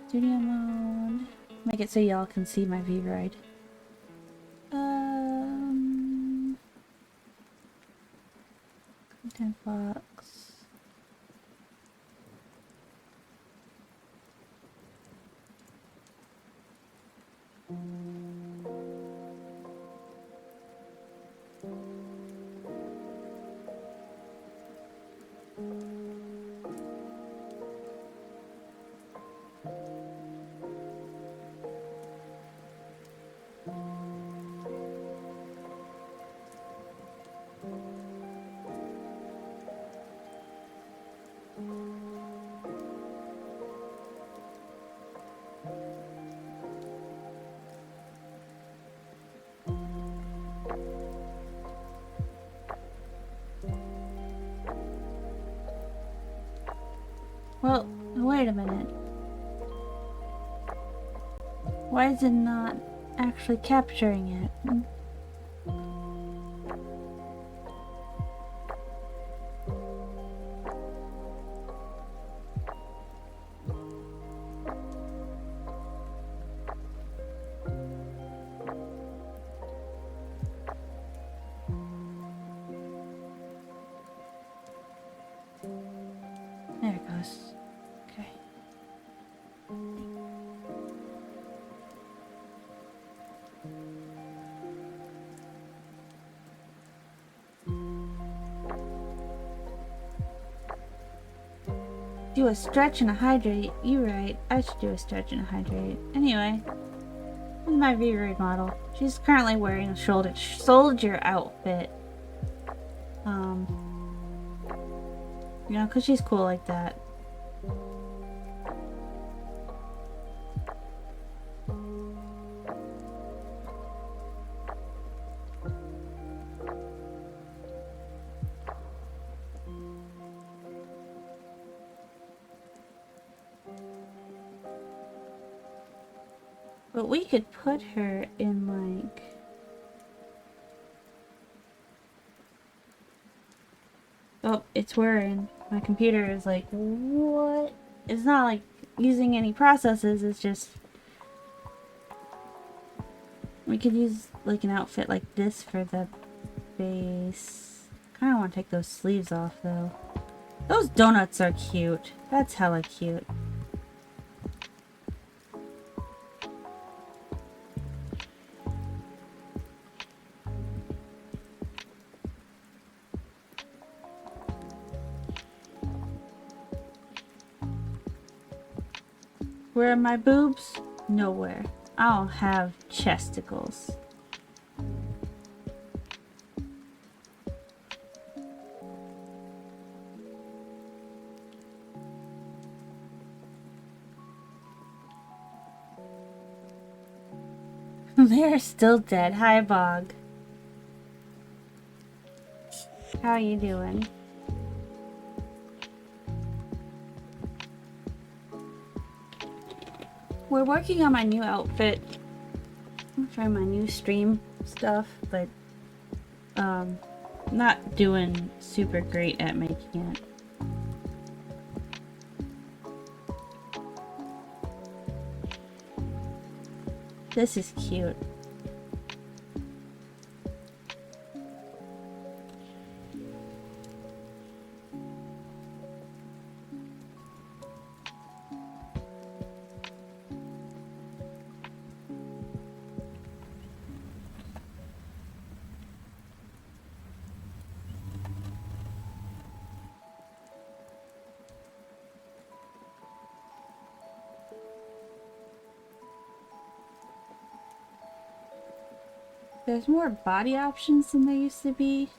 Studio mode. Make it so y'all can see my VRoid. Content box. Well, wait a minute. Why is it not actually capturing it? There it goes. Okay. Do a stretch and a hydrate. You're right. I should do a stretch and a hydrate. Anyway, this is my VRoid model. She's currently wearing a soldier outfit. You know, 'cause she's cool like that. But we could put her in like... Oh, it's whirring. My computer is like, what? It's not like using any processes, it's just... We could use like an outfit like this for the base. Kind of want to take those sleeves off though. Those donuts are cute. That's hella cute. Where are my boobs? Nowhere. I don't have chesticles. They're still dead. Hi, Bog. How are you doing? We're working on my new outfit. I'm trying my new stream stuff, but not doing super great at making it. This is cute. There's more body options than there used to be.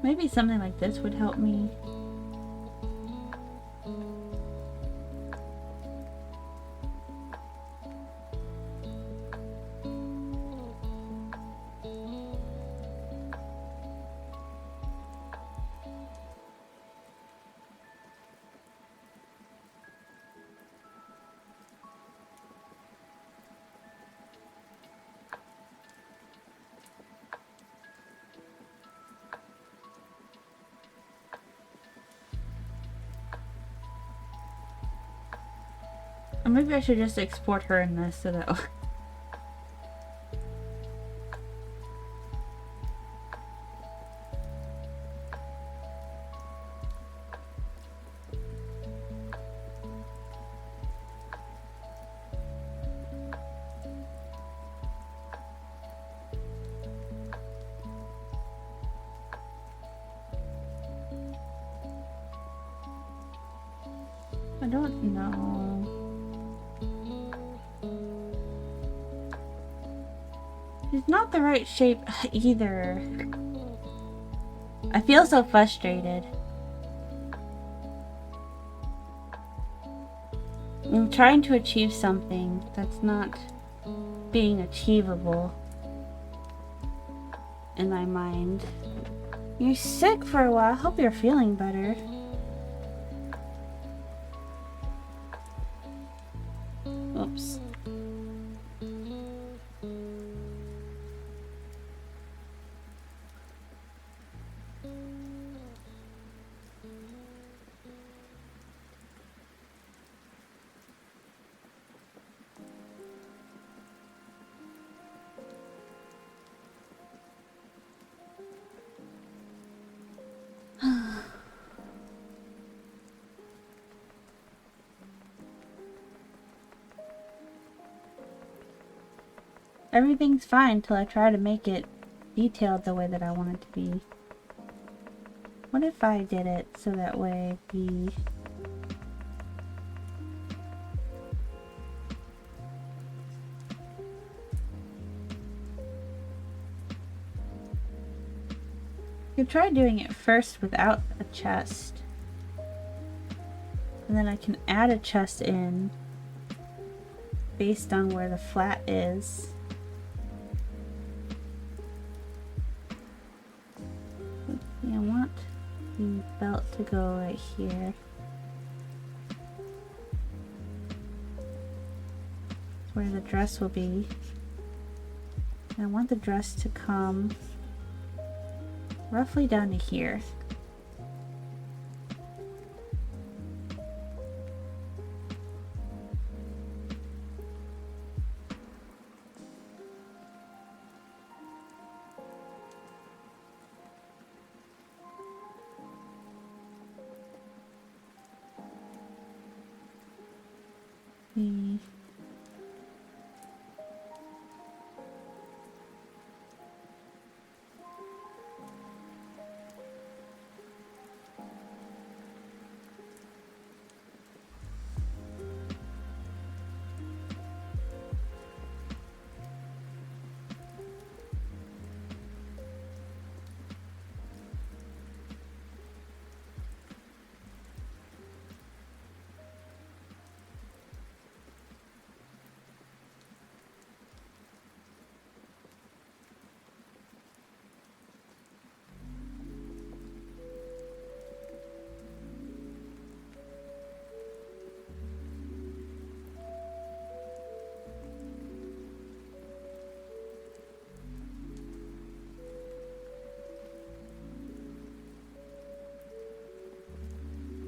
Maybe something like this would help me. Or maybe I should just export her in this so that... I don't know. She's not the right shape either. I feel so frustrated. I'm trying to achieve something that's not being achievable in my mind. You're sick for a while. I hope you're feeling better. Oops. Everything's fine till I try to make it detailed the way that I want it to be. What if I did it so that way the... I could try doing it first without a chest. And then I can add a chest in. based on where the flat is. I want the belt to go right here. Where the dress will be. I want the dress to come roughly down to here.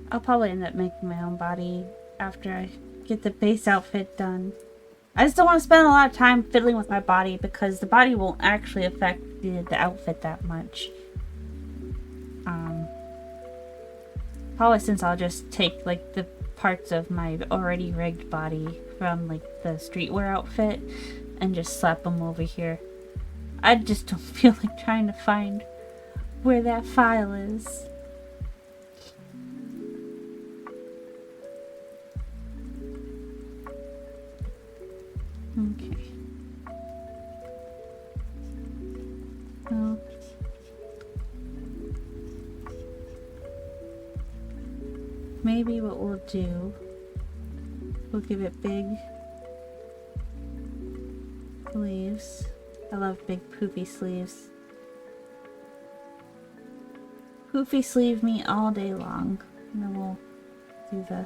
I'll probably end up making my own body after I get the base outfit done. I just don't want to spend a lot of time fiddling with my body because the body won't actually affect the outfit that much. Probably since I'll just take like the parts of my already rigged body from like the streetwear outfit and just slap them over here. I just don't feel like trying to find where that file is. Okay. Well, maybe what we'll do, we'll give it big sleeves. I love big poofy sleeves. Poofy sleeve me all day long. And then we'll do the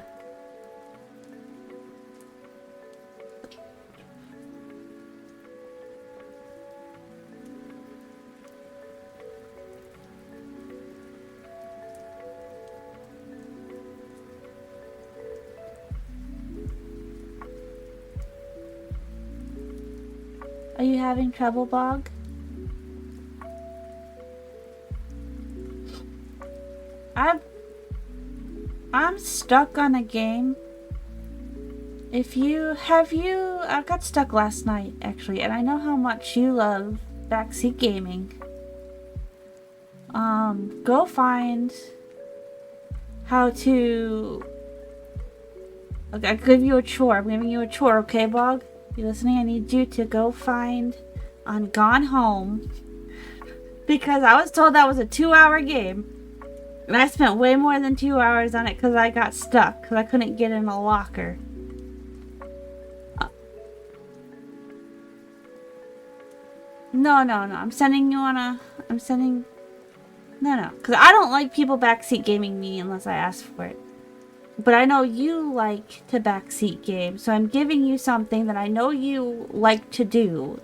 Are you having trouble, Bog? I'm stuck on a game. I got stuck last night actually, and I know how much you love backseat gaming. Go find how to. Okay, I'll give you a chore. I'm giving you a chore, okay, Bog? You listening? I need you to go find on Gone Home, because I was told that was a 2-hour game, and I spent way more than 2 hours on it because I got stuck because I couldn't get in a locker. No. I'm sending you on a. No. Because I don't like people backseat gaming me unless I ask for it. But I know you like to backseat game, so I'm giving you something that I know you like to do.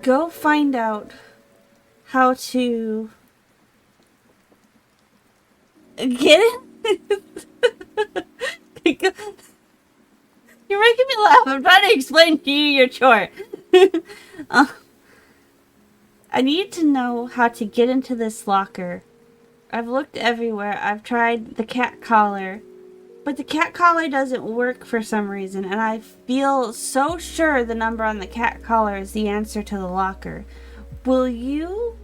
Go find out how to get it. You're making me laugh. I'm trying to explain to you your chore. I need to know how to get into this locker. I've looked everywhere. I've tried the cat collar. But the cat collar doesn't work for some reason. And I feel so sure the number on the cat collar is the answer to the locker. Will you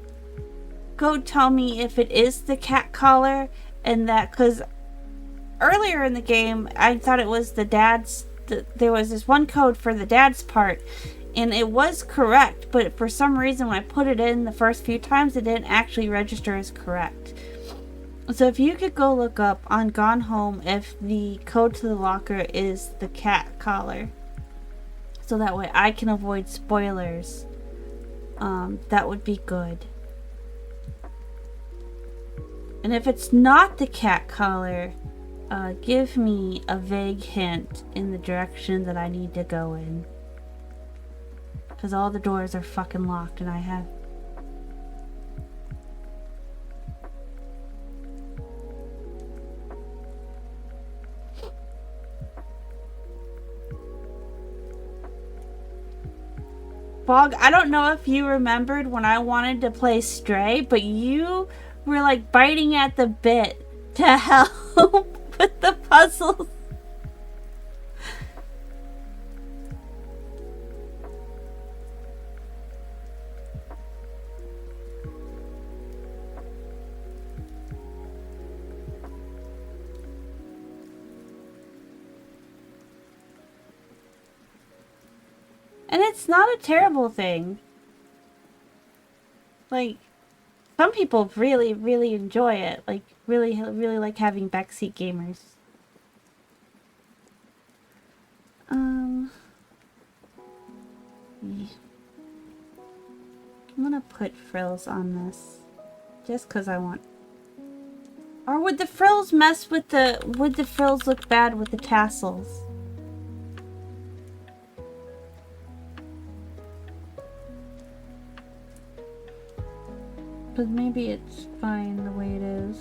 go tell me if it is the cat collar? And that, because earlier in the game, I thought it was the dad's. There was this one code for the dad's part. And it was correct, but for some reason when I put it in the first few times, it didn't actually register as correct. So if you could go look up on Gone Home if the code to the locker is the cat collar, so that way I can avoid spoilers, that would be good. And if it's not the cat collar, give me a vague hint in the direction that I need to go in. Because all the doors are fucking locked and I have... Bog, I don't know if you remembered when I wanted to play Stray, but you were like biting at the bit to help with the puzzles. And it's not a terrible thing. Like, some people really, really enjoy it. Like, really, really like having backseat gamers. Yeah. I'm gonna put frills on this. Just because I want... Or would the frills mess with the... Would the frills look bad with the tassels? But maybe it's fine the way it is.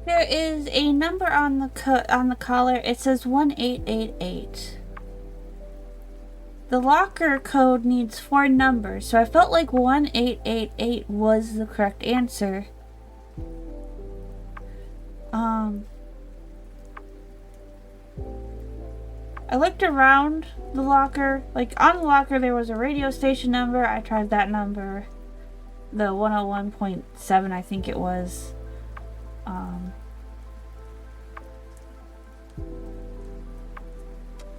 There is a number on the collar. It says 1888. The locker code needs 4 numbers, so I felt like 1888 was the correct answer. I looked around the locker. Like, on the locker there was a radio station number. I tried that number. The 101.7, I think it was.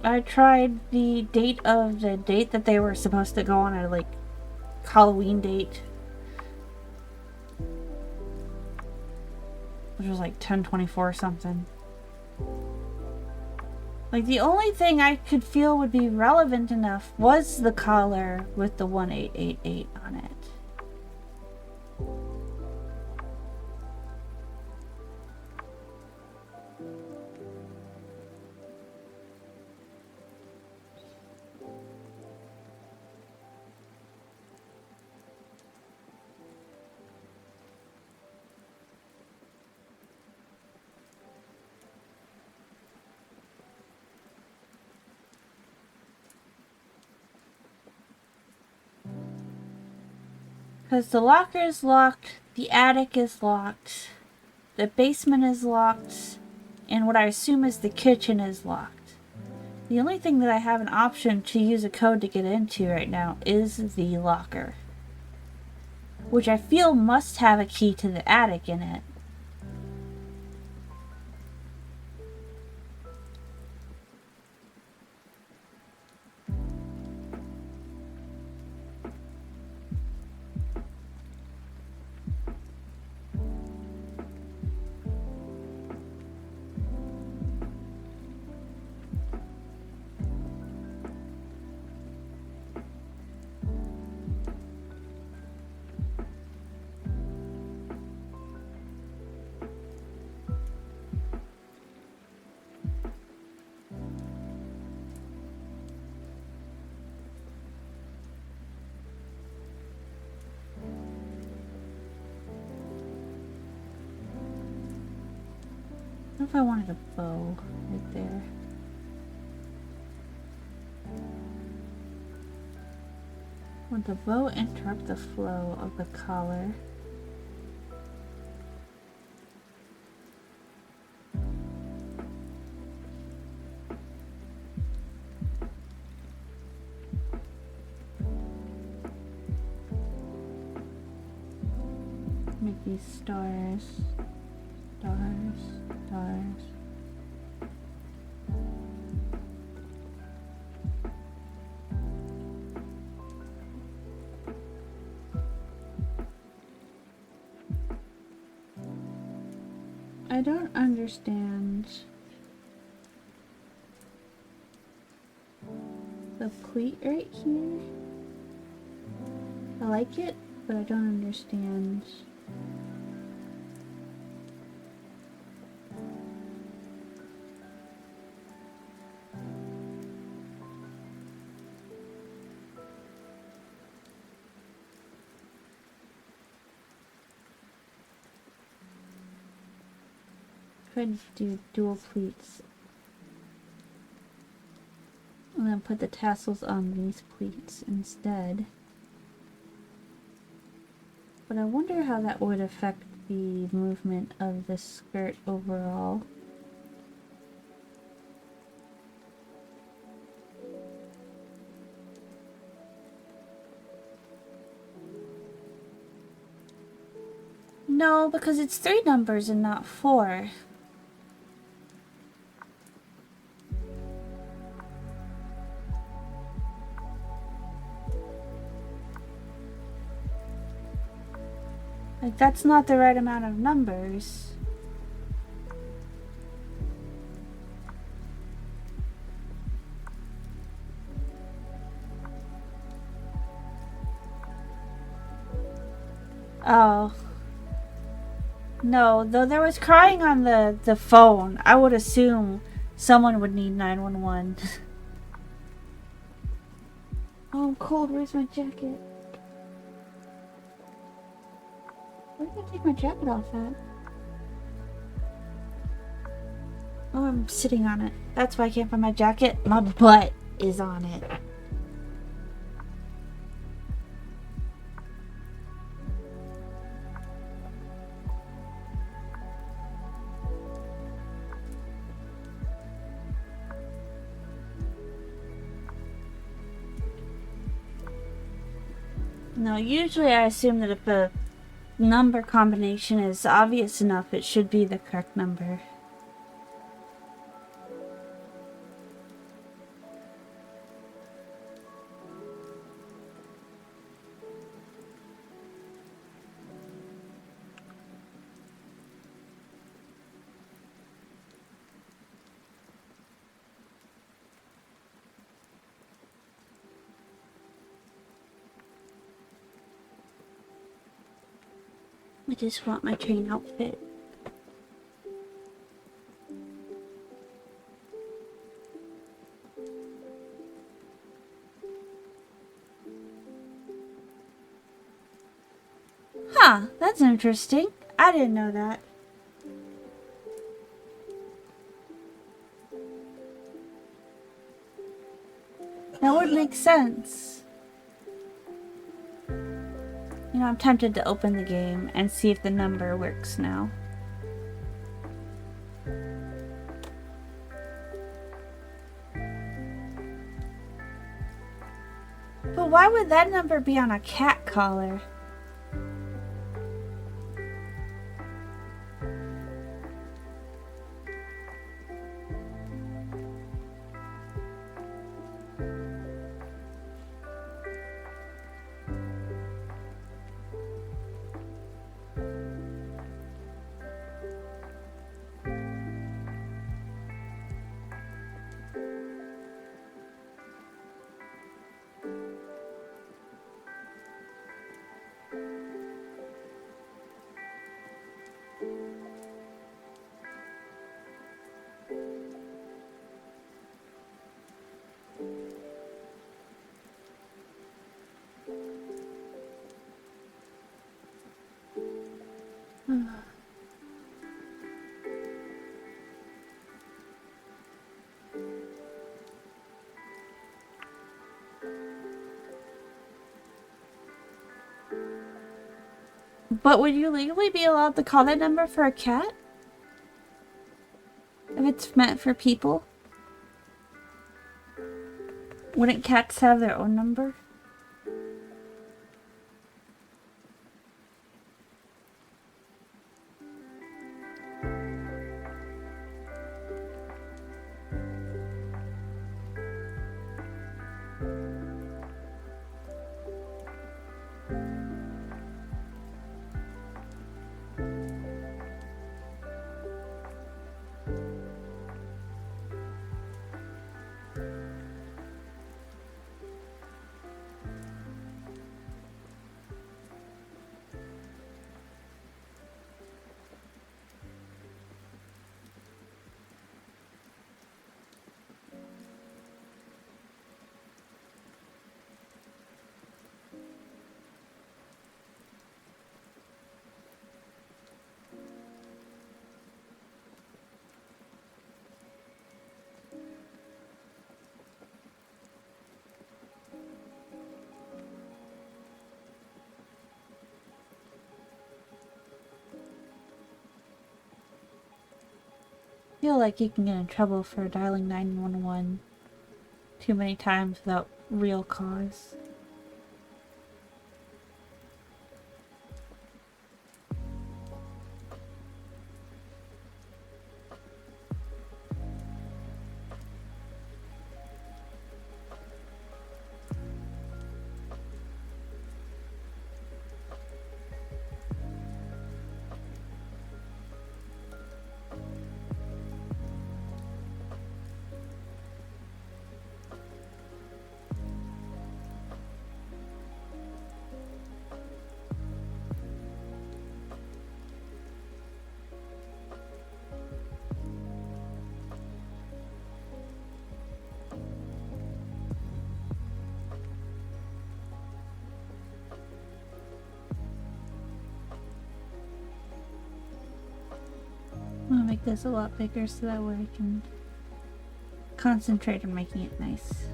I tried the date that they were supposed to go on, a like Halloween date. was like 1024 something. Like, the only thing I could feel would be relevant enough was the collar with the 1888 on it. Because the locker is locked, the attic is locked, the basement is locked, and what I assume is the kitchen is locked. The only thing that I have an option to use a code to get into right now is the locker, which I feel must have a key to the attic in it. I don't know if I wanted a bow right there. Would the bow interrupt the flow of the collar? Make these stars, stars, stars. I don't understand the pleat right here. I like it, but I don't understand. Could do dual pleats and then put the tassels on these pleats instead. But I wonder how that would affect the movement of the skirt overall. No, because it's 3 numbers and not 4. Like, that's not the right amount of numbers. Oh. No, though there was crying on the phone, I would assume someone would need 911. Oh, I'm cold. Where's my jacket? Where did I take my jacket off at? Oh, I'm sitting on it. That's why I can't find my jacket. My butt is on it. No, usually I assume that if a number combination is obvious enough, it should be the correct number. I just want my train outfit. Huh, that's interesting. I didn't know that. That would make sense. You know, I'm tempted to open the game and see if the number works now. But why would that number be on a cat collar? But would you legally be allowed to call that number for a cat? If it's meant for people? Wouldn't cats have their own number? I feel like you can get in trouble for dialing 911 too many times without real cause. I'm gonna make this a lot bigger so that way I can concentrate on making it nice.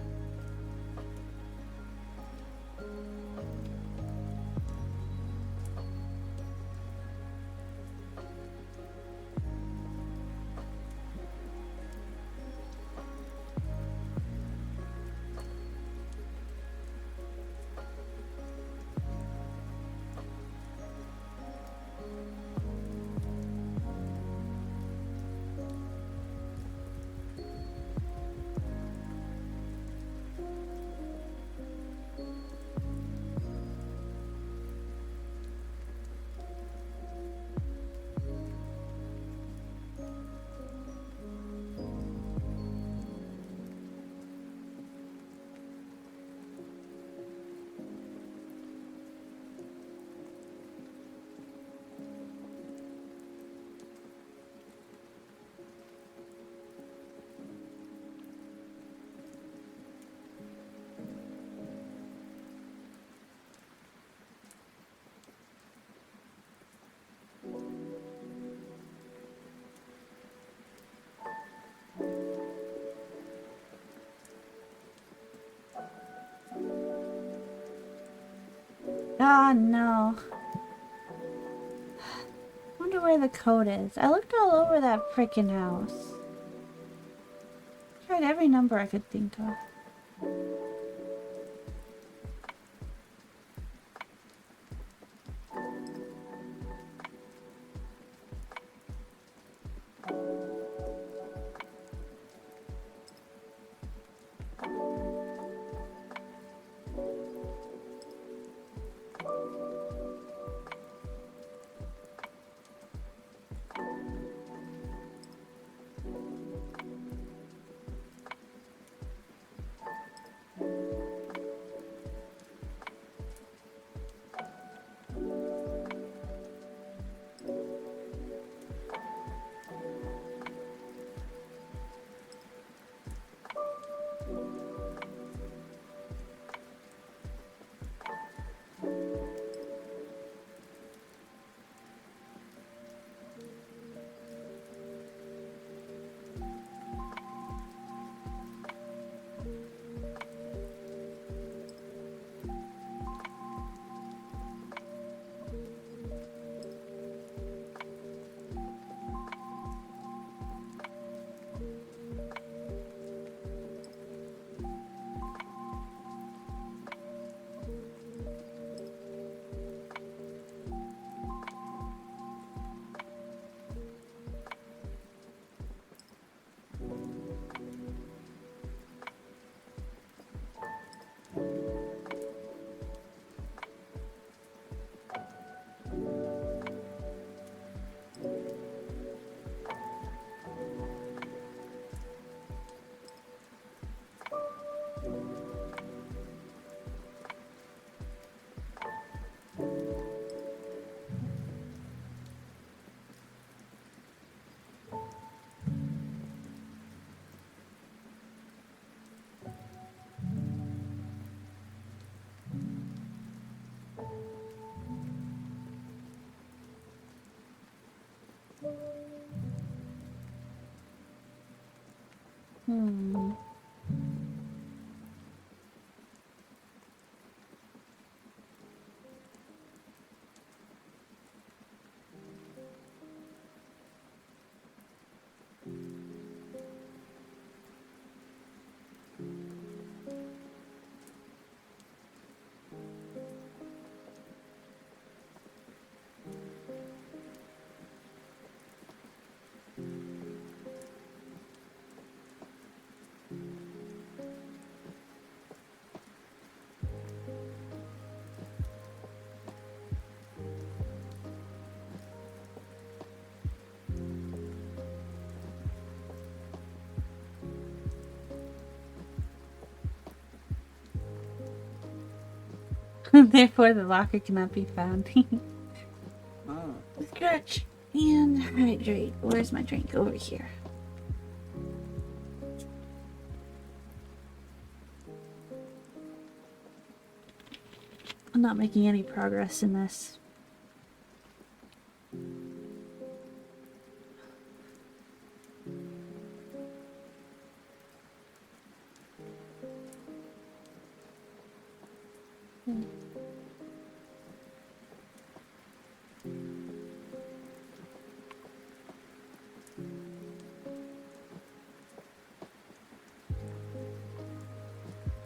Ah, no. Wonder where the code is. I looked all over that freaking house. Tried every number I could think of. Hmm. Therefore, the locker cannot be found. Oh, stretch and hydrate. Where's my drink? Over here. I'm not making any progress in this.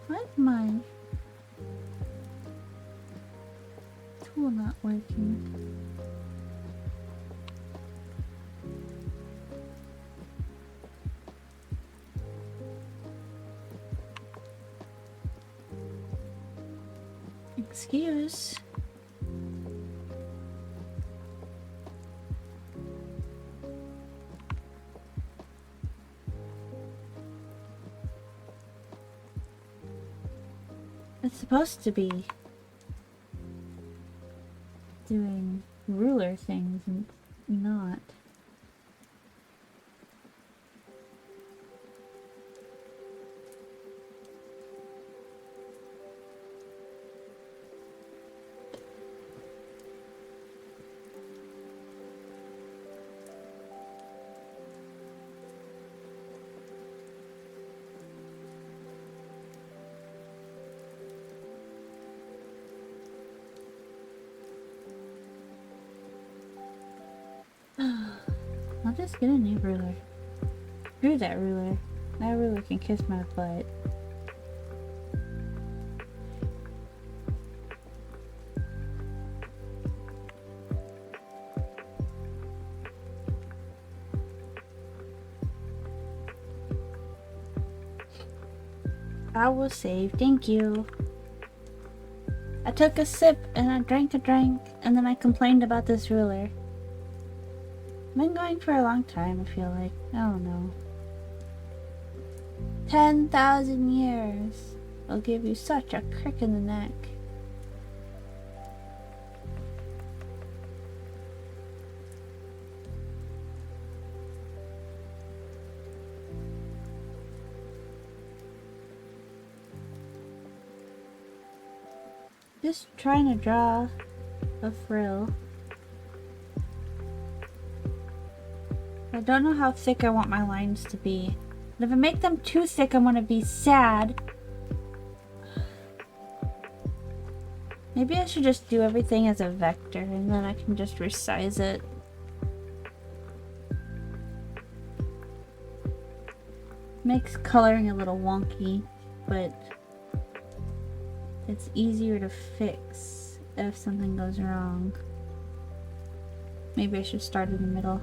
Why is my tool not working? Excuse. It's supposed to be doing ruler things and not. just get a new ruler. Screw that ruler. That ruler can kiss my butt. I will save, thank you. I took a sip and I drank a drink and then I complained about this ruler. I've been going for a long time, I feel like. I don't know. 10,000 years will give you such a crick in the neck. Just trying to draw a frill. I don't know how thick I want my lines to be. But if I make them too thick, I'm gonna be sad. Maybe I should just do everything as a vector and then I can just resize it. Makes coloring a little wonky, but it's easier to fix if something goes wrong. Maybe I should start in the middle.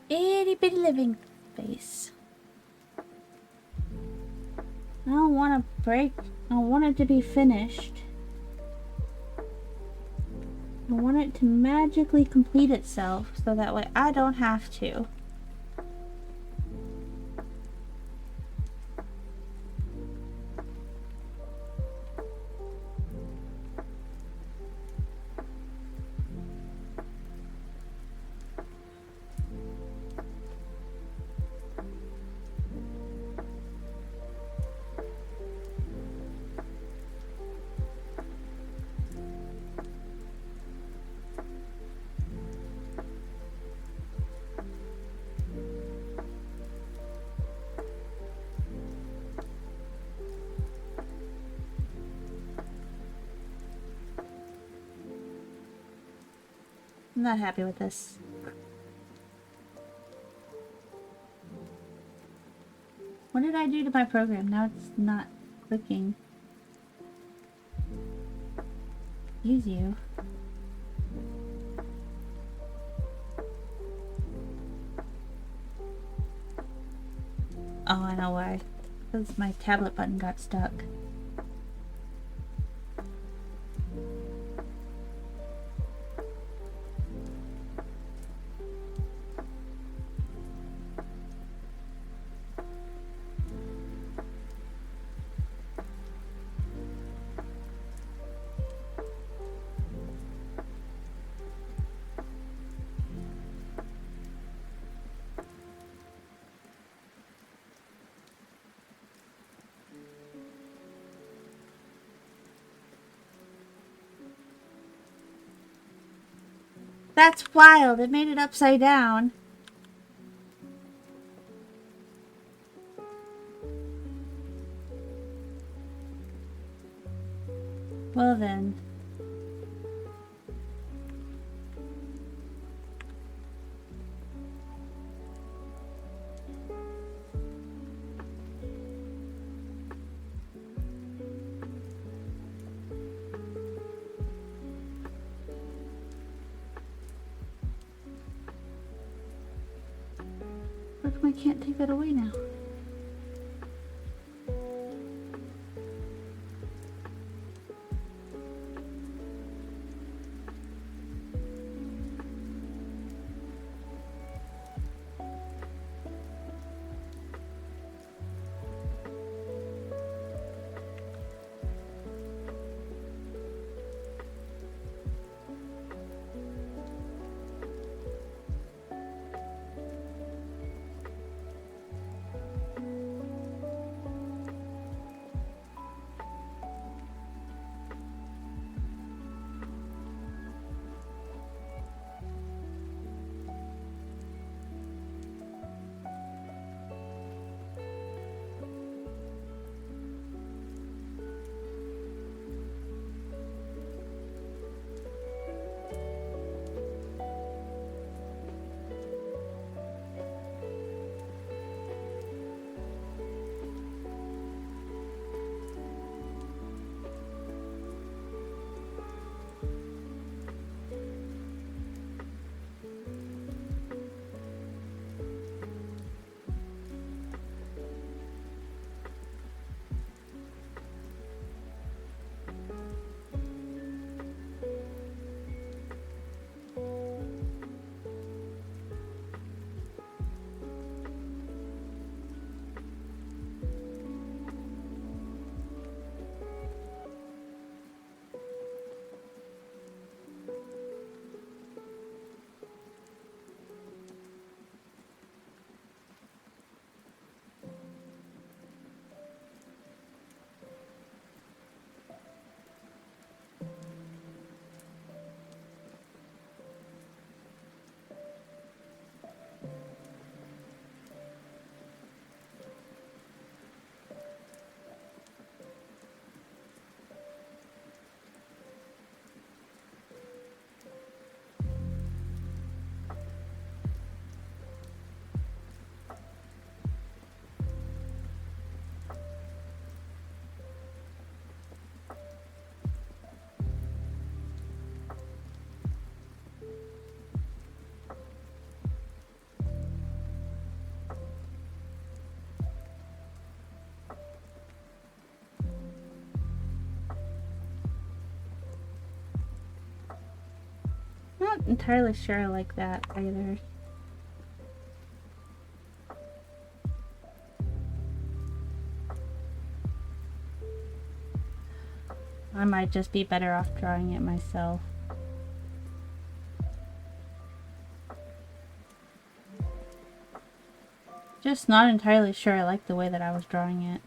Itty bitty living space. I don't want to break. I want it to be finished. I want it to magically complete itself so that way I don't have to. I'm not happy with this. What did I do to my program? Now it's not clicking. Use you. Oh, I know why. Because my tablet button got stuck. That's wild. It made it upside down. Well then. How come I can't take that away now? entirely sure I like that either. I might just be better off drawing it myself. Just not entirely sure I like the way that I was drawing it.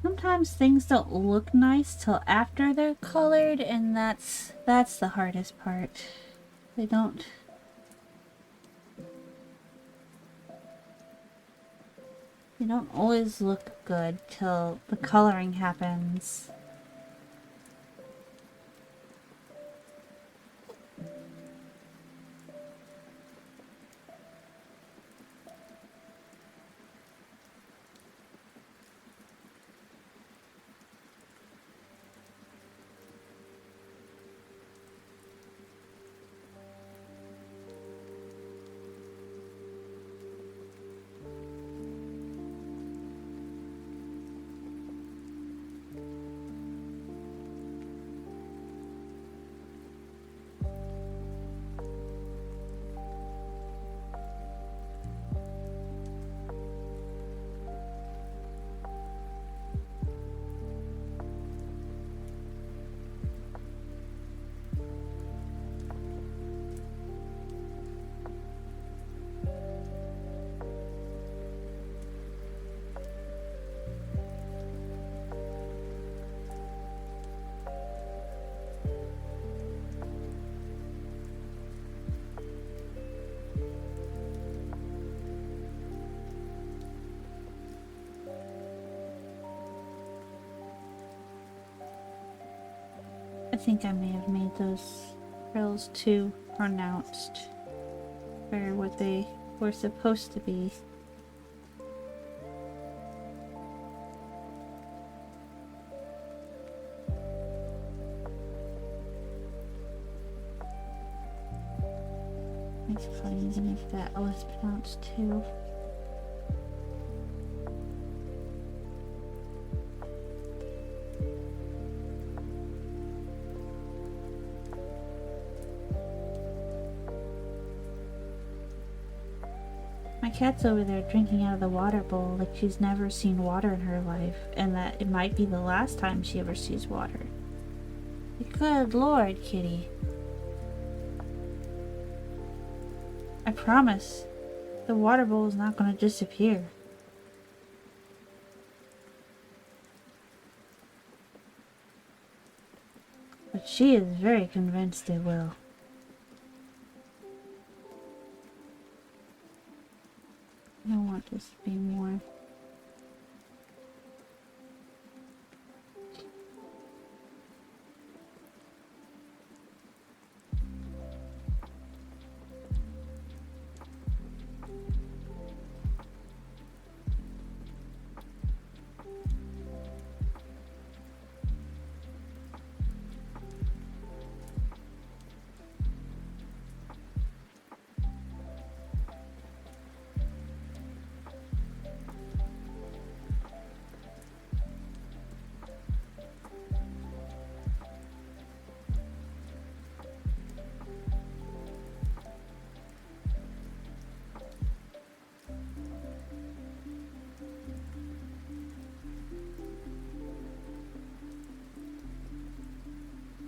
Sometimes things don't look nice till after they're colored, and that's the hardest part. They don't always look good till the coloring happens. I think I may have made those frills too pronounced for what they were supposed to be. It's funny to make that less pronounced too. My cat's over there drinking out of the water bowl like she's never seen water in her life, and that it might be the last time she ever sees water. Good Lord, kitty. I promise, the water bowl is not going to disappear. But she is very convinced it will. I don't want this to be more.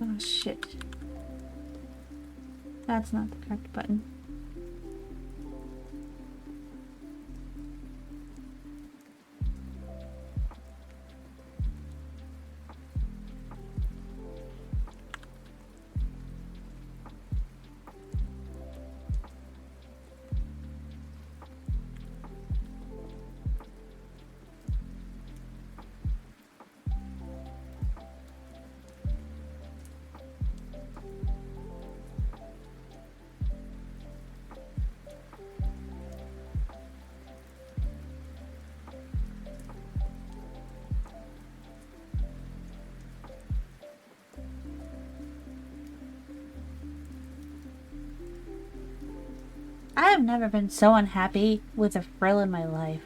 Oh shit. That's not the correct button. I have never been so unhappy with a frill in my life.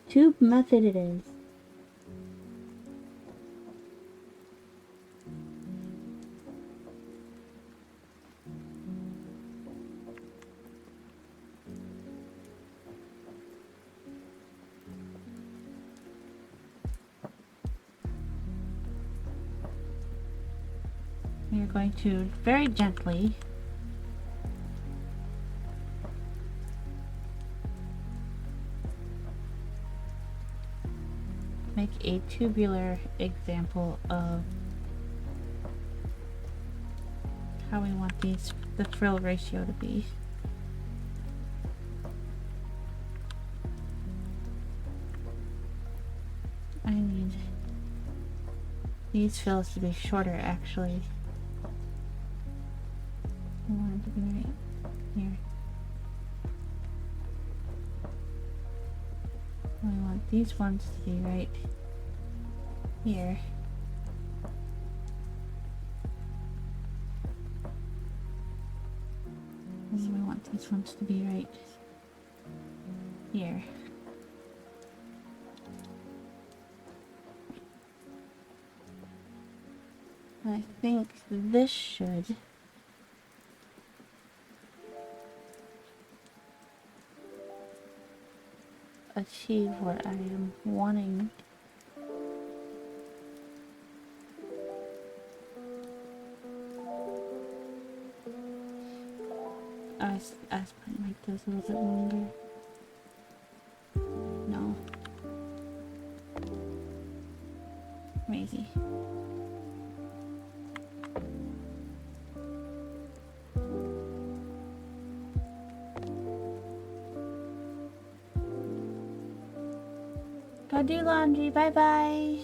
Tube method it is. You're going to very gently make a tubular example of how we want the frill ratio to be. I need these frills to be shorter actually. I want it to be right here. I want these ones to be right here. And then we want these ones to be right here. I think this should achieve what I am wanting. I was planning to make those a little bit longer. No. Crazy. Go do laundry. Bye bye.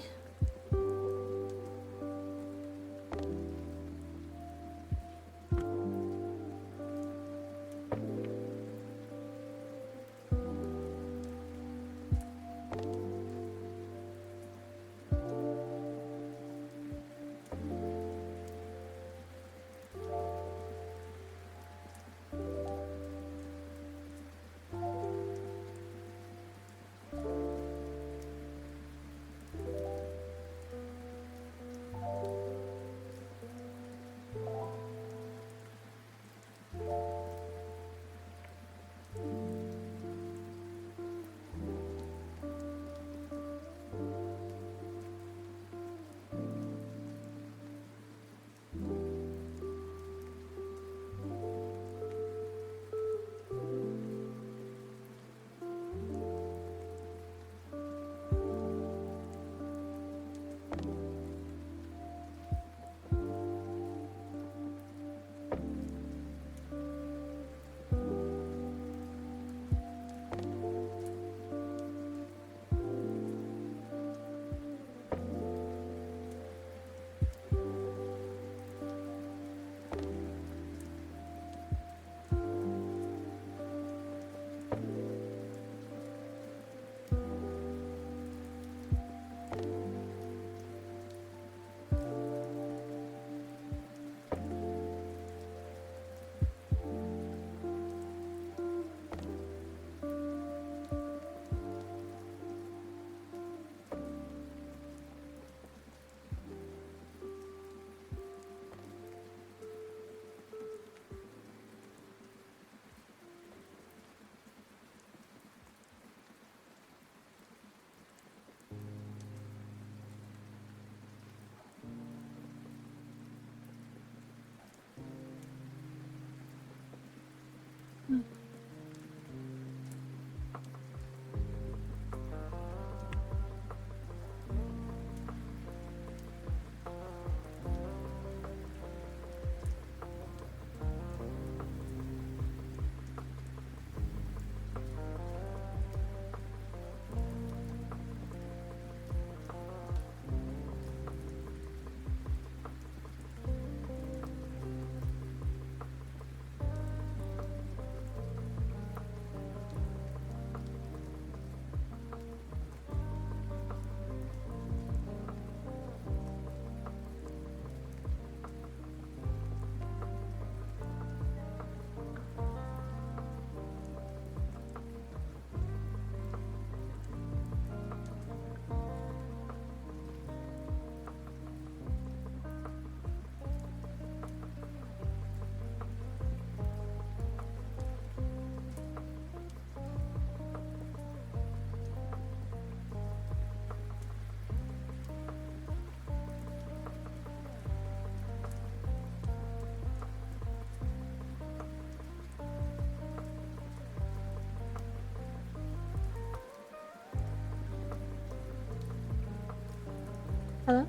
Hello?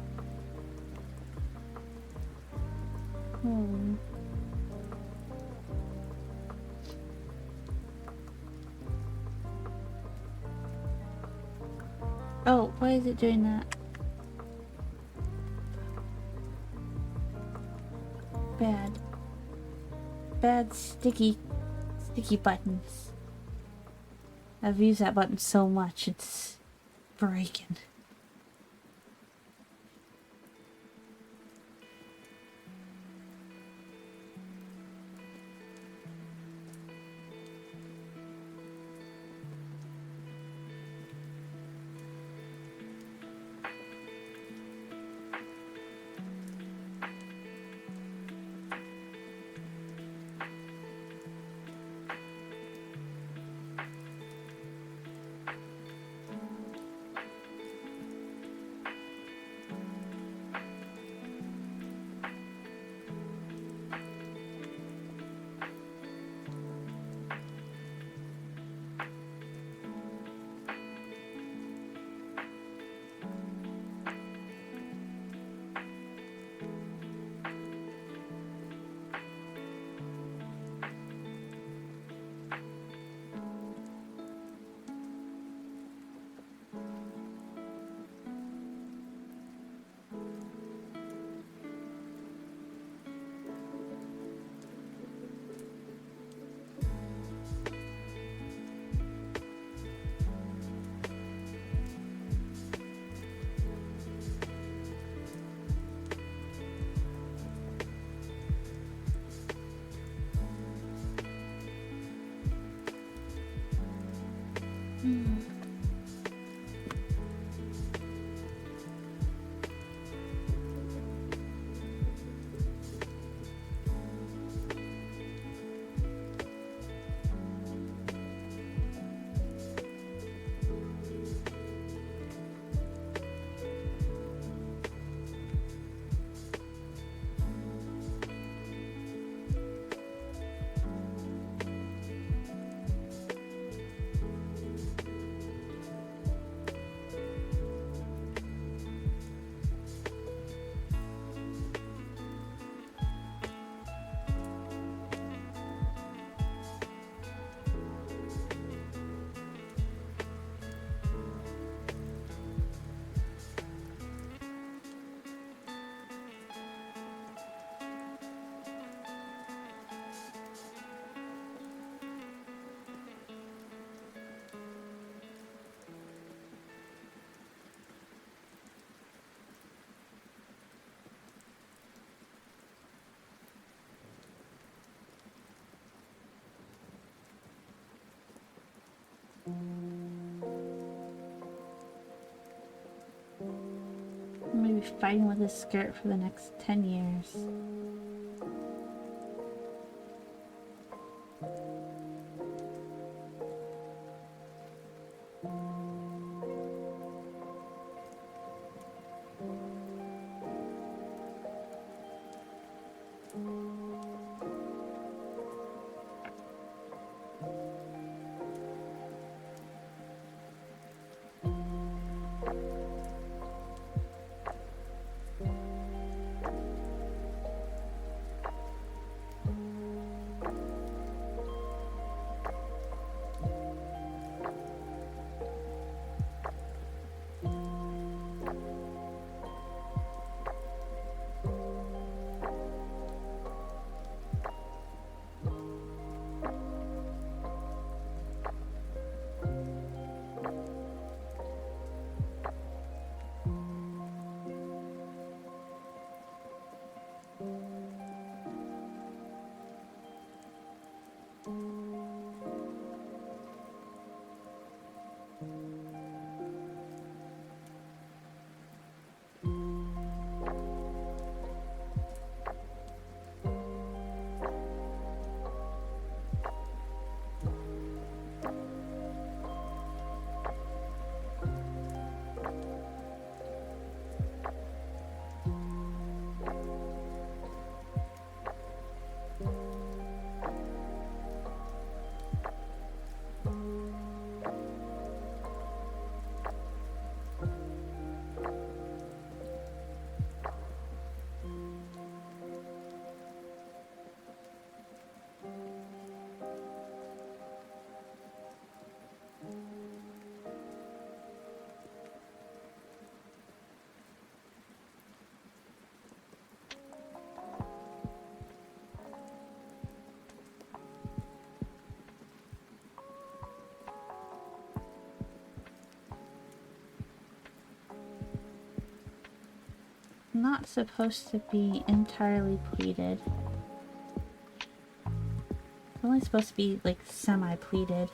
Hmm. Oh, why is it doing that? Bad. Bad sticky buttons. I've used that button so much, it's breaking. I'm gonna be fighting with this skirt for the next 10 years. not supposed to be entirely pleated. It's only supposed to be like semi-pleated.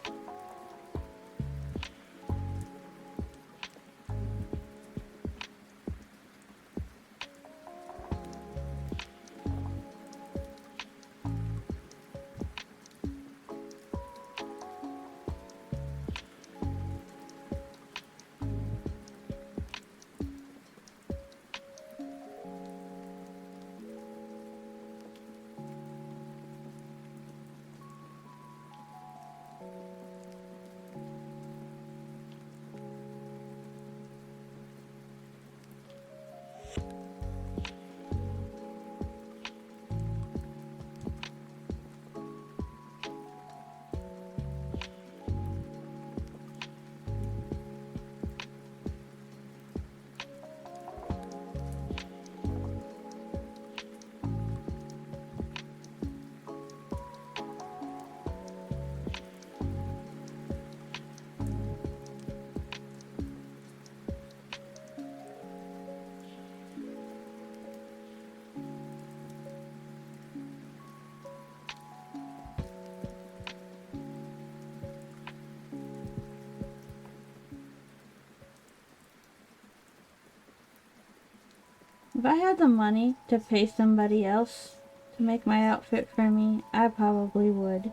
If I had the money to pay somebody else to make my outfit for me, I probably would.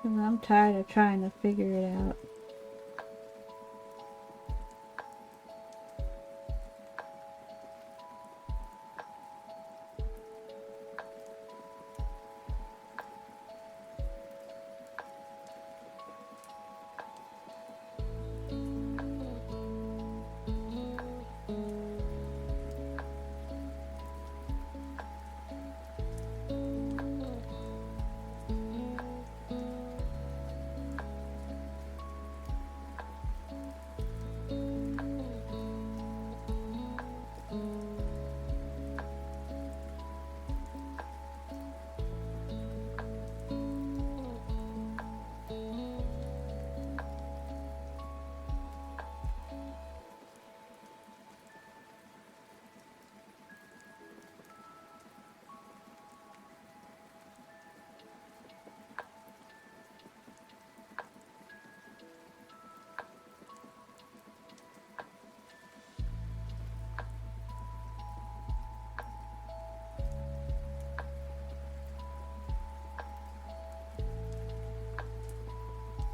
Because I'm tired of trying to figure it out.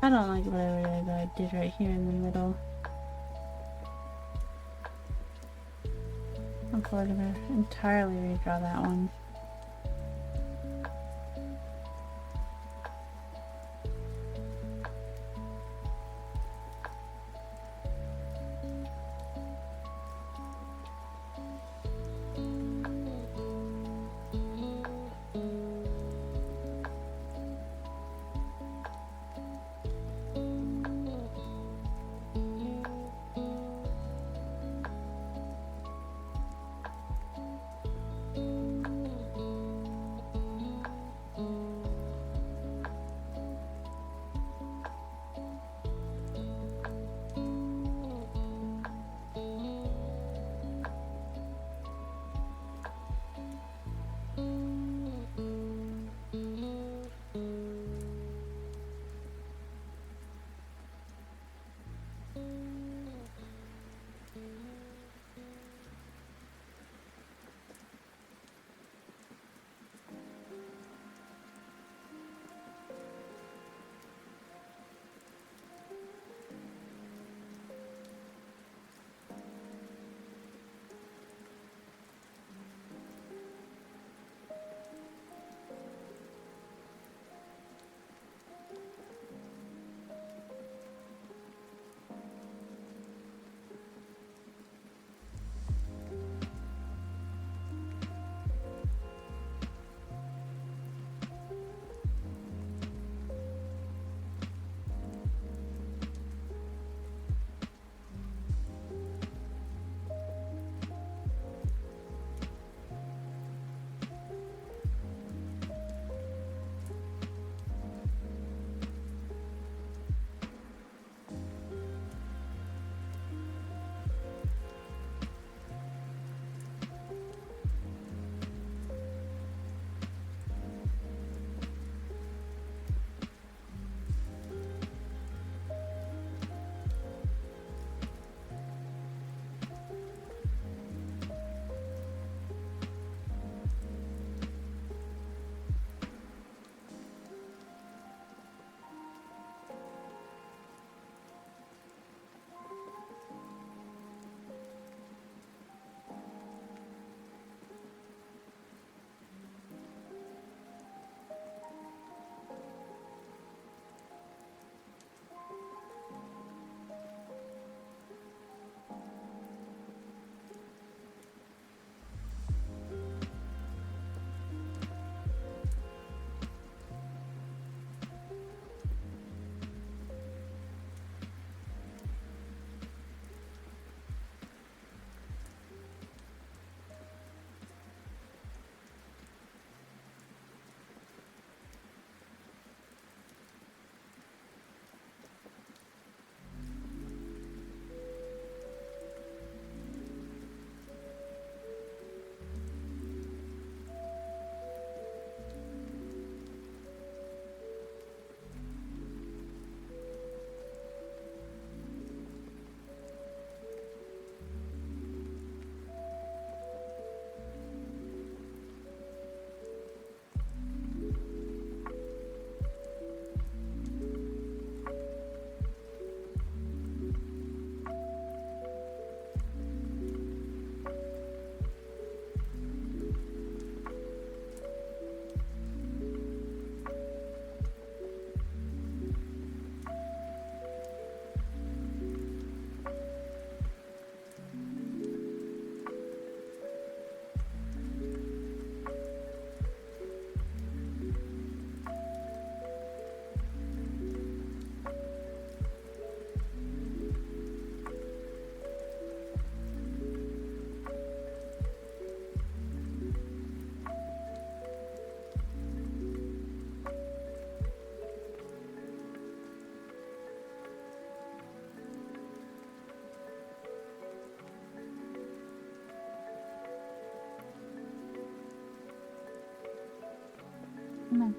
I don't like whatever it is I did right here in the middle. I'm probably gonna entirely redraw that one.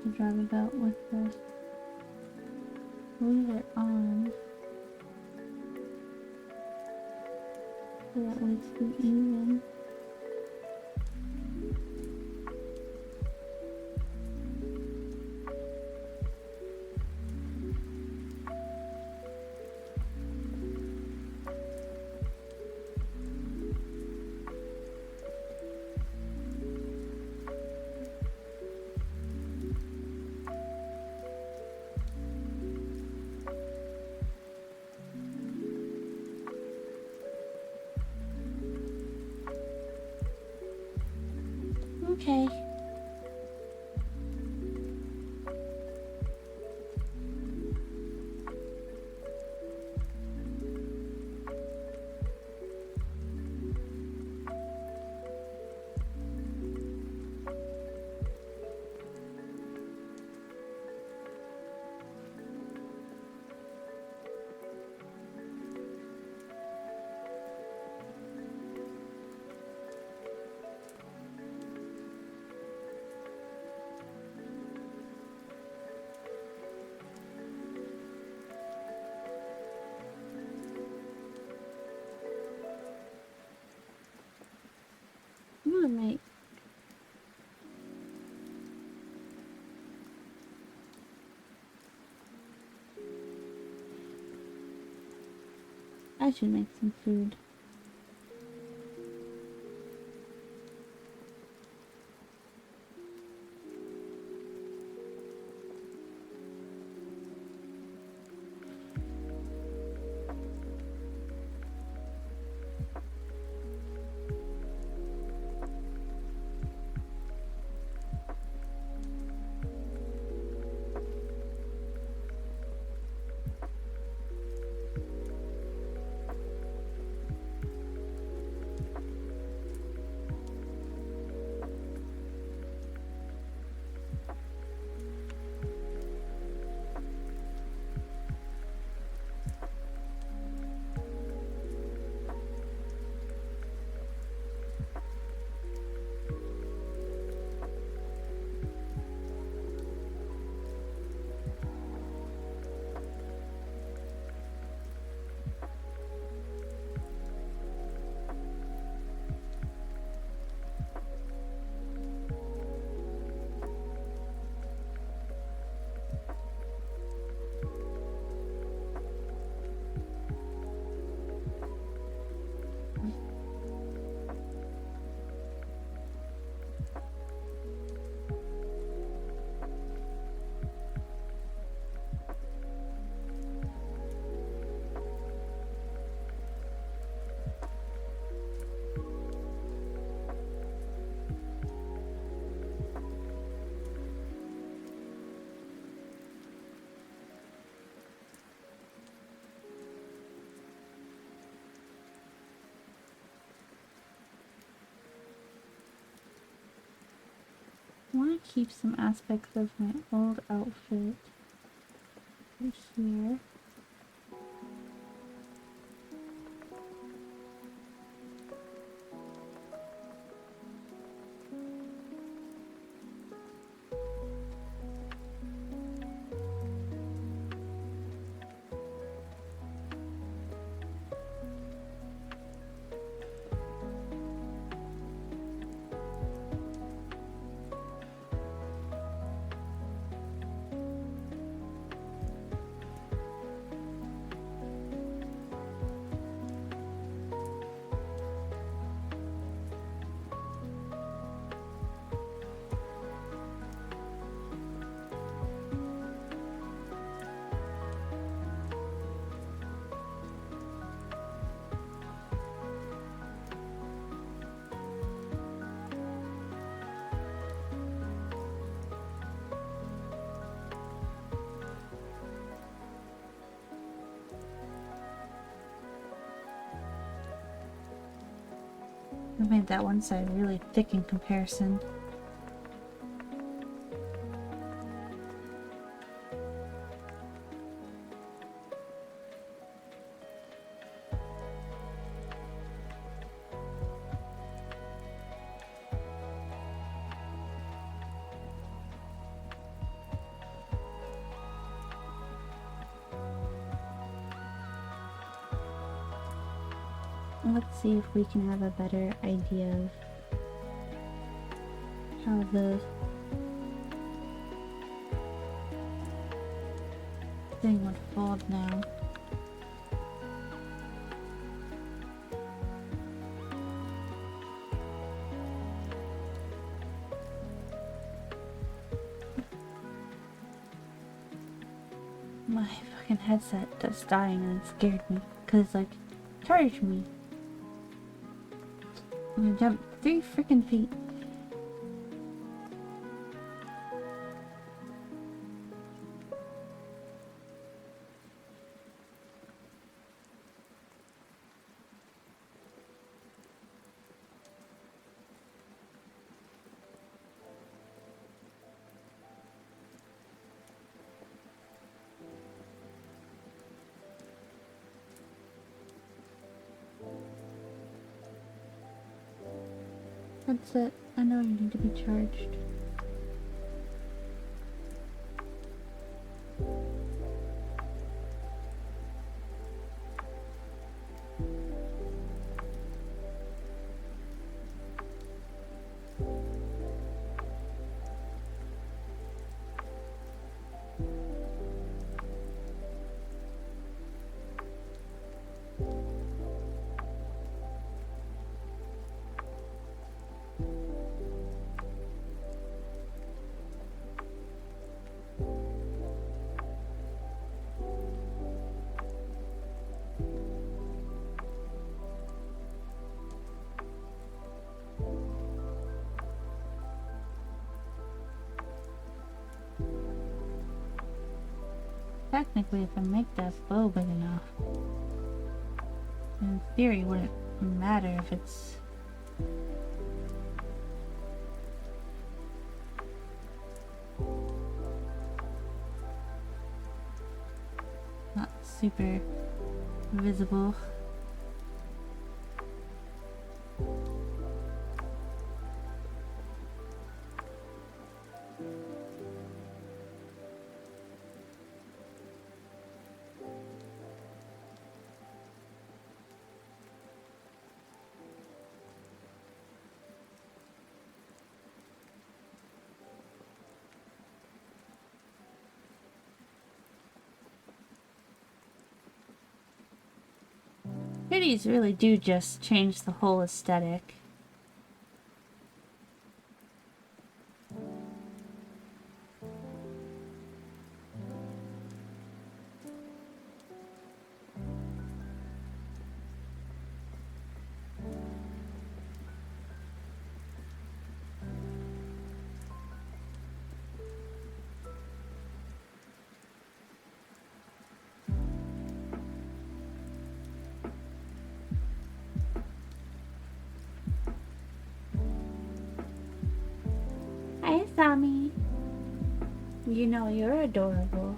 have to drive about with the leave it on. So that way it's too even. Okay. Come on, mate. I should make some food. I want to keep some aspects of my old outfit right here. I made that one side really thick in comparison. Let's see if we can have a better idea of how the thing would fold now. My fucking headset just dying and it scared me. Cause it's like, charge me. I'm gonna jump 3 freaking feet. That's it. I know you need to be charged. Technically, if I make that bow big enough, in theory, it wouldn't matter if it's not super visible. Hoodies really do just change the whole aesthetic. Hi, Sammy. You know you're adorable.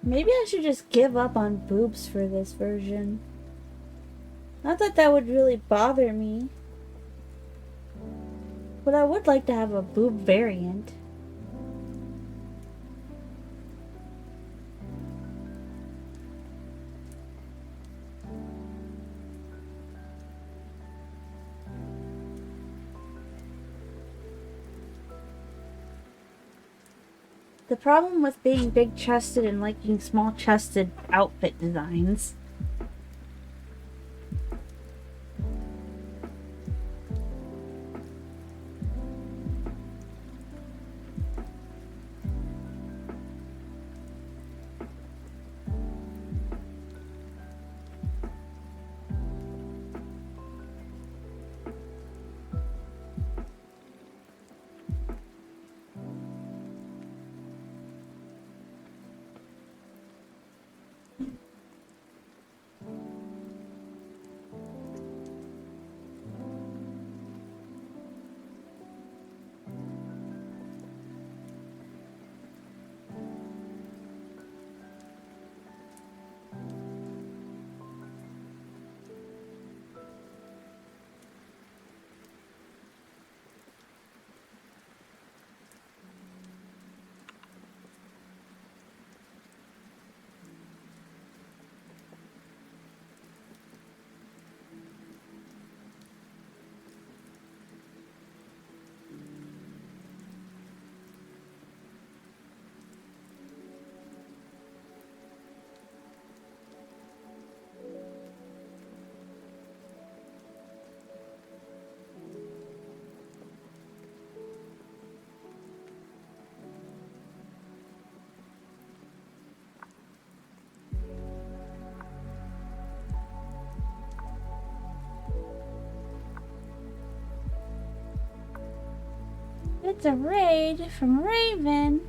Maybe I should just give up on boobs for this version. Not that that would really bother me. But I would like to have a boob variant. The problem with being big-chested and liking small-chested outfit designs. It's a raid from Raven.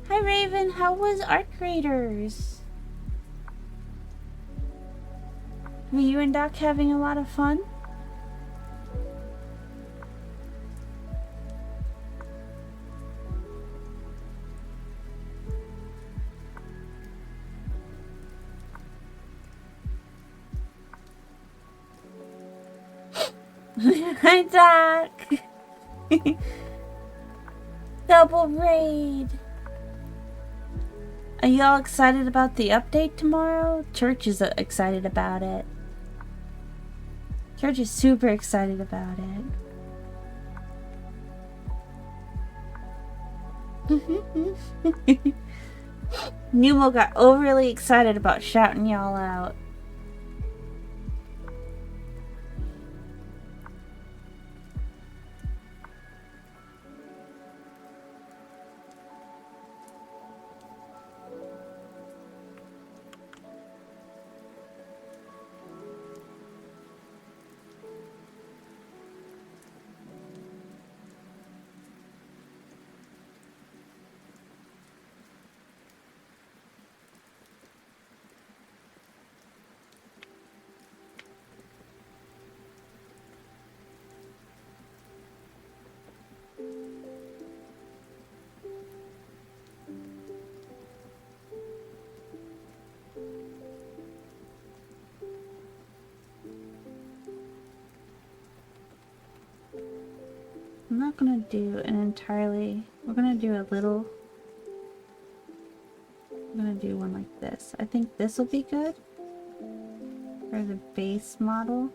Hi Raven, how was Art Graders? Were you and Doc having a lot of fun? Hi Doc! Double raid! Are y'all excited about the update tomorrow? Church is excited about it. Church is super excited about it. Numo got overly excited about shouting y'all out. I'm not gonna do an entirely, we're gonna do a little, I'm gonna do one like this. I think this will be good for the base model.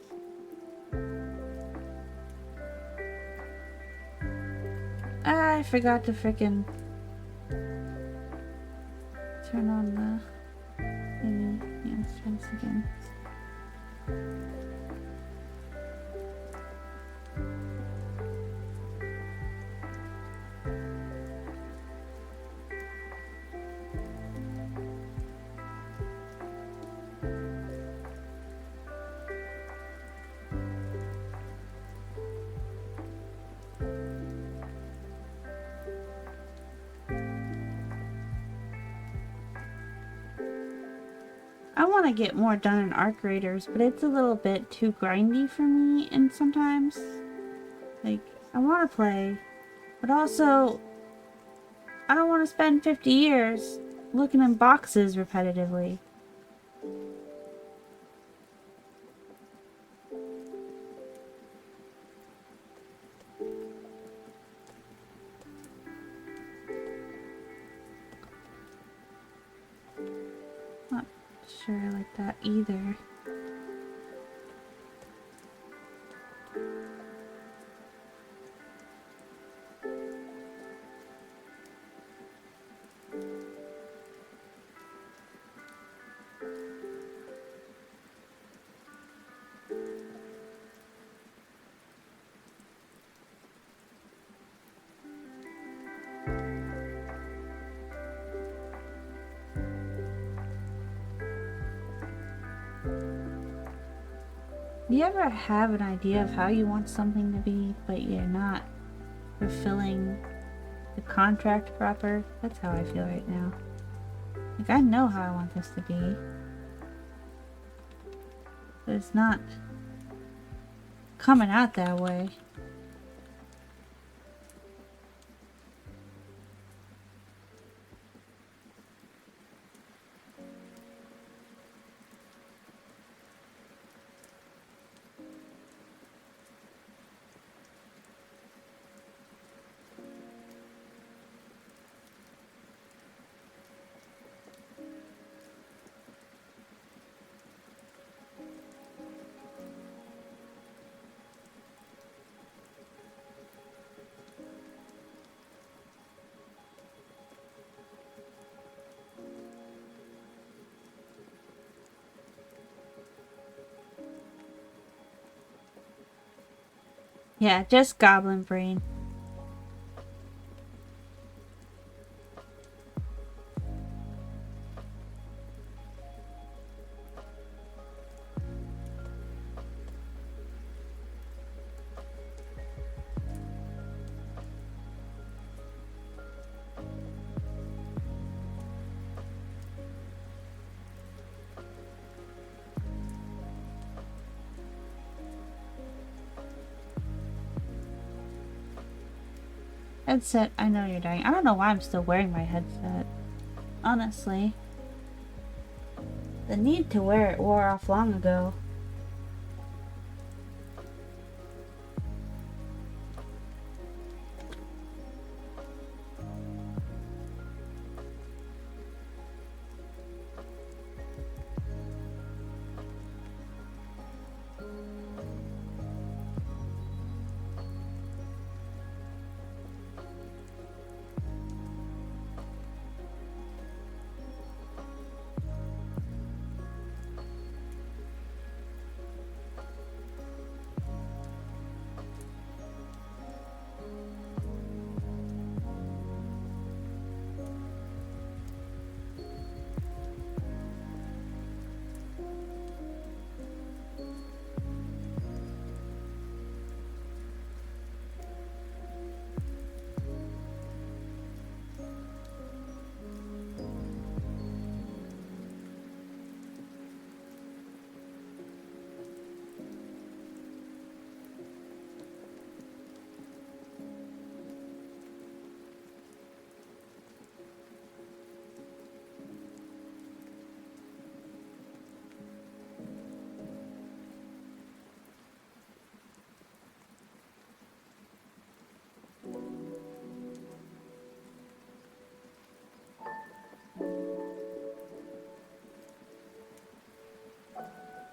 Ah, I forgot to frickin' turn on the thingy. Yeah, let's try this again. I want to get more done in Arc Raiders, but it's a little bit too grindy for me, and sometimes, like, I want to play, but also, I don't want to spend 50 years looking in boxes repetitively. Not sure I like that either. Do you ever have an idea of how you want something to be, but you're not fulfilling the contract proper? That's how I feel right now. Like, I know how I want this to be, but it's not coming out that way. Yeah, just Goblin Brain. Headset, I know you're dying. I don't know why I'm still wearing my headset. Honestly. The need to wear it wore off long ago.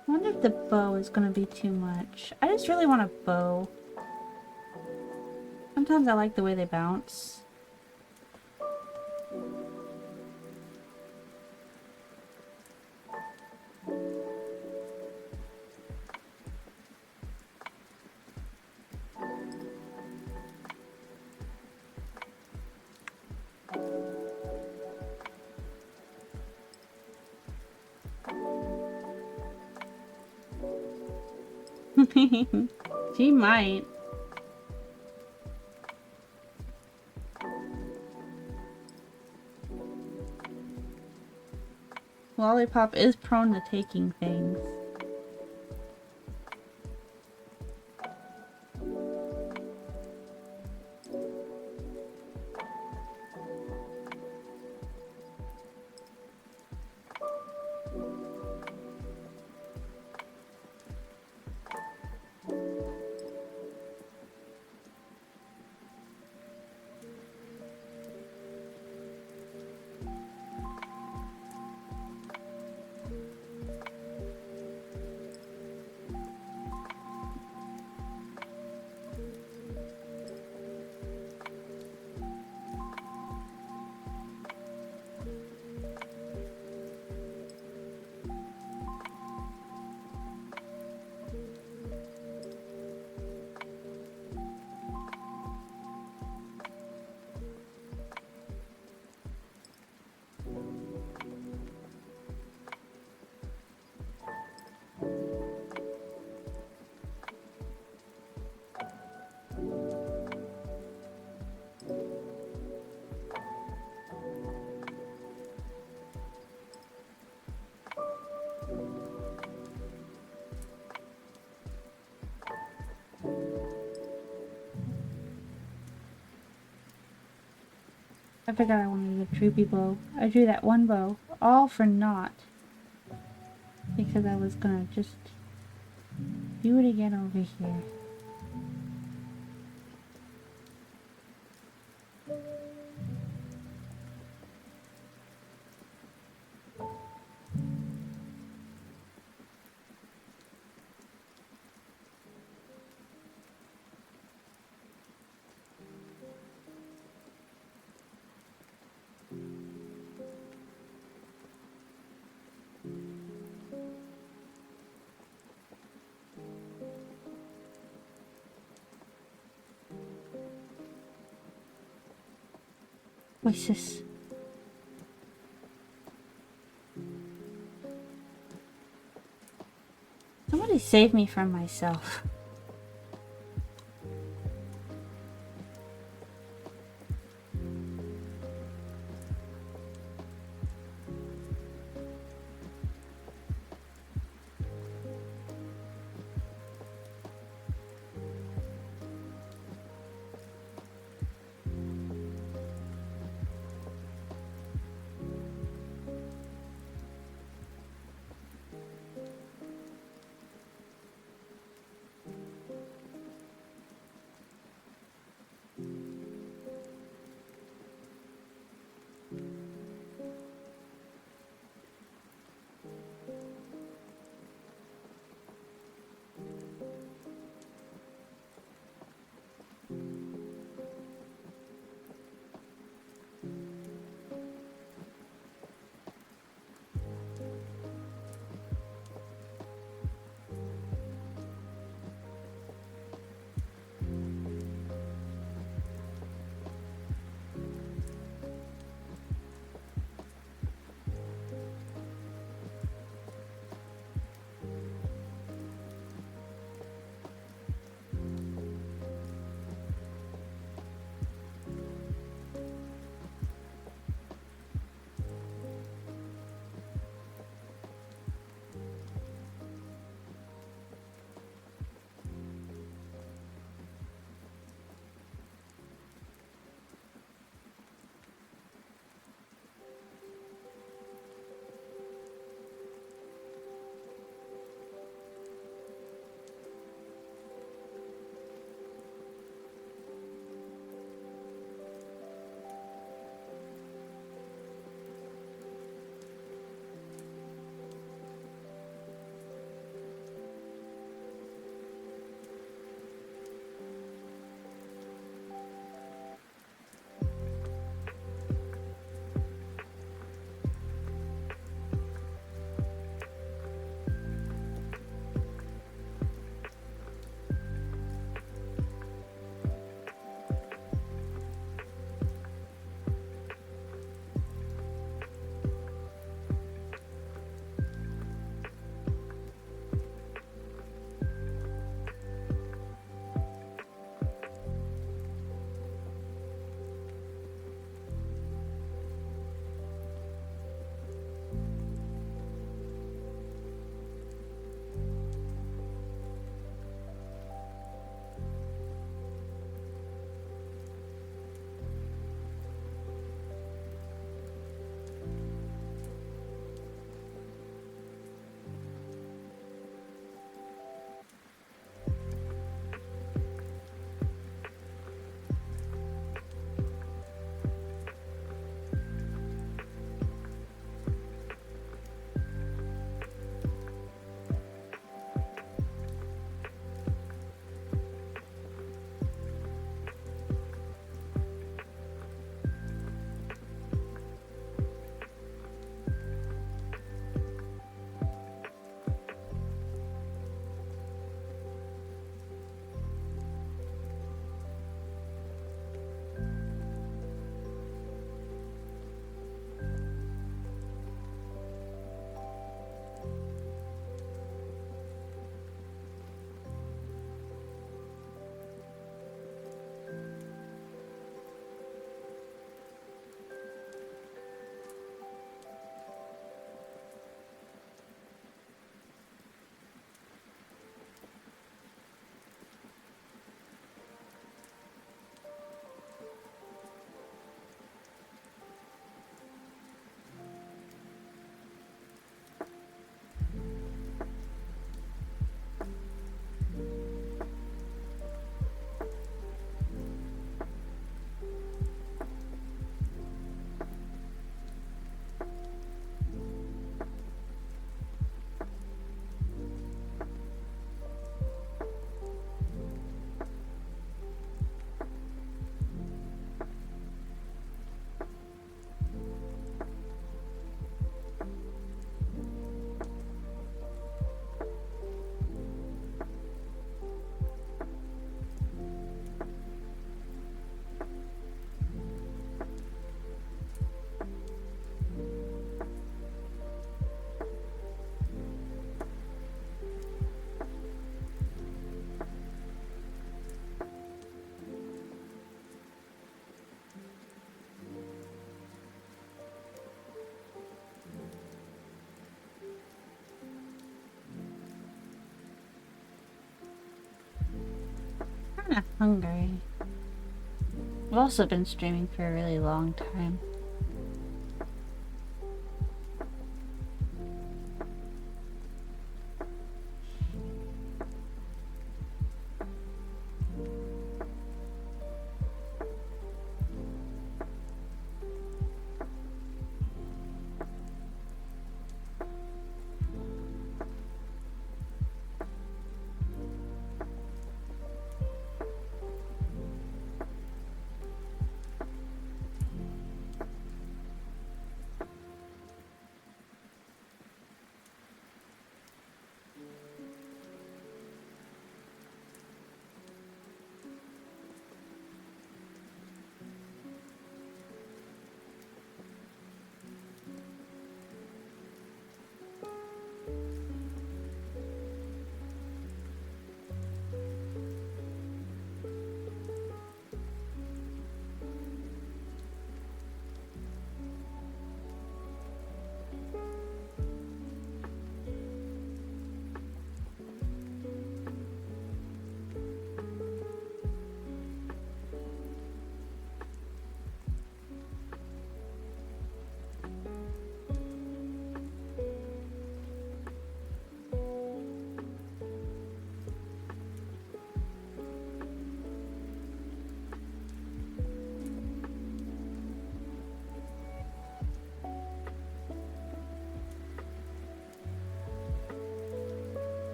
I wonder if the bow is gonna be too much. I just really want a bow. Sometimes I like the way they bounce. She might. Lollipop is prone to taking things. I forgot I wanted a droopy bow. I drew that one bow, all for naught. Because I was gonna just do it again over here. What's this? Somebody save me from myself. of hungry. I've also been streaming for a really long time.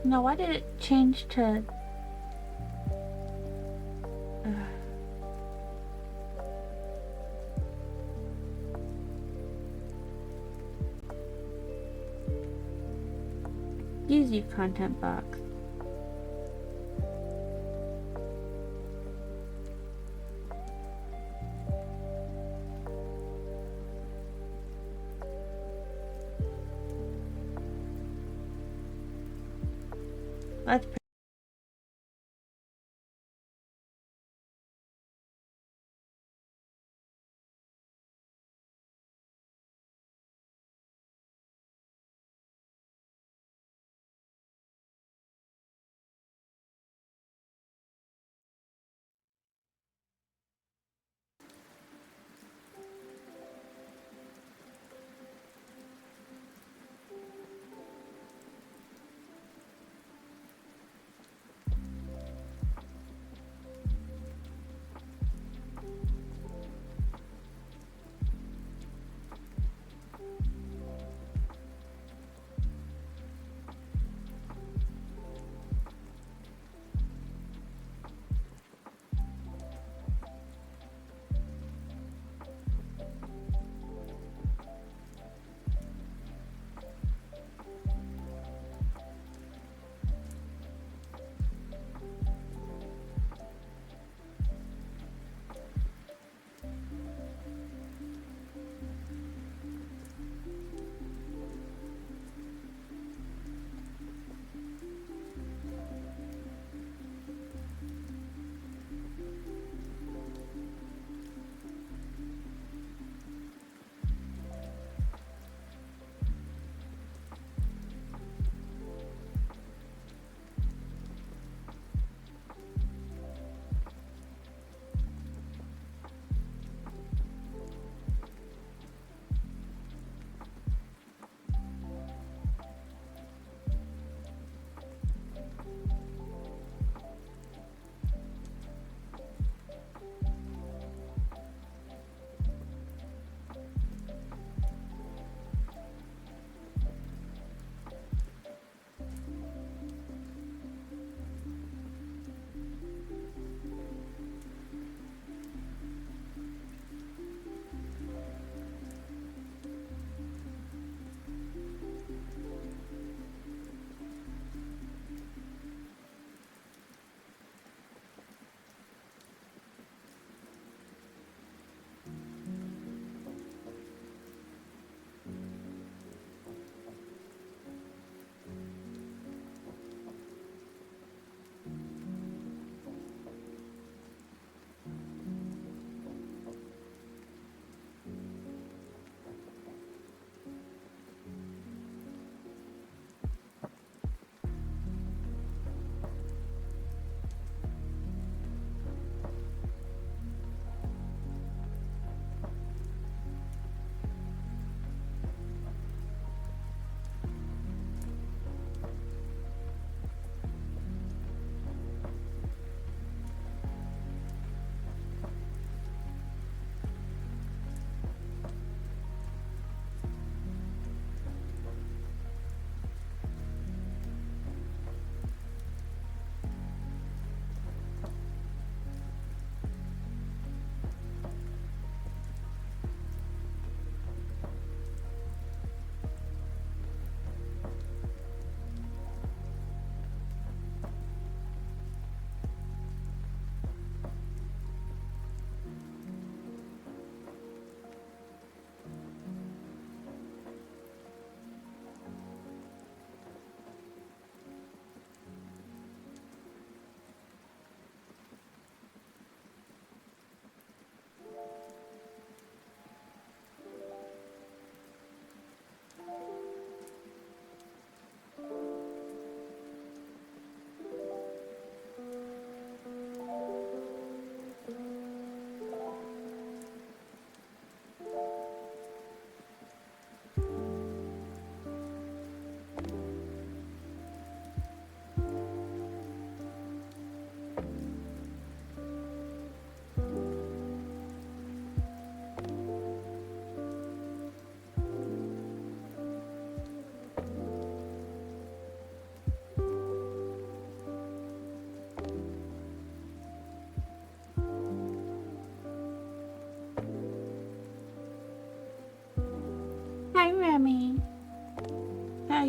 No, why did it change to... Use your content box. That's pretty.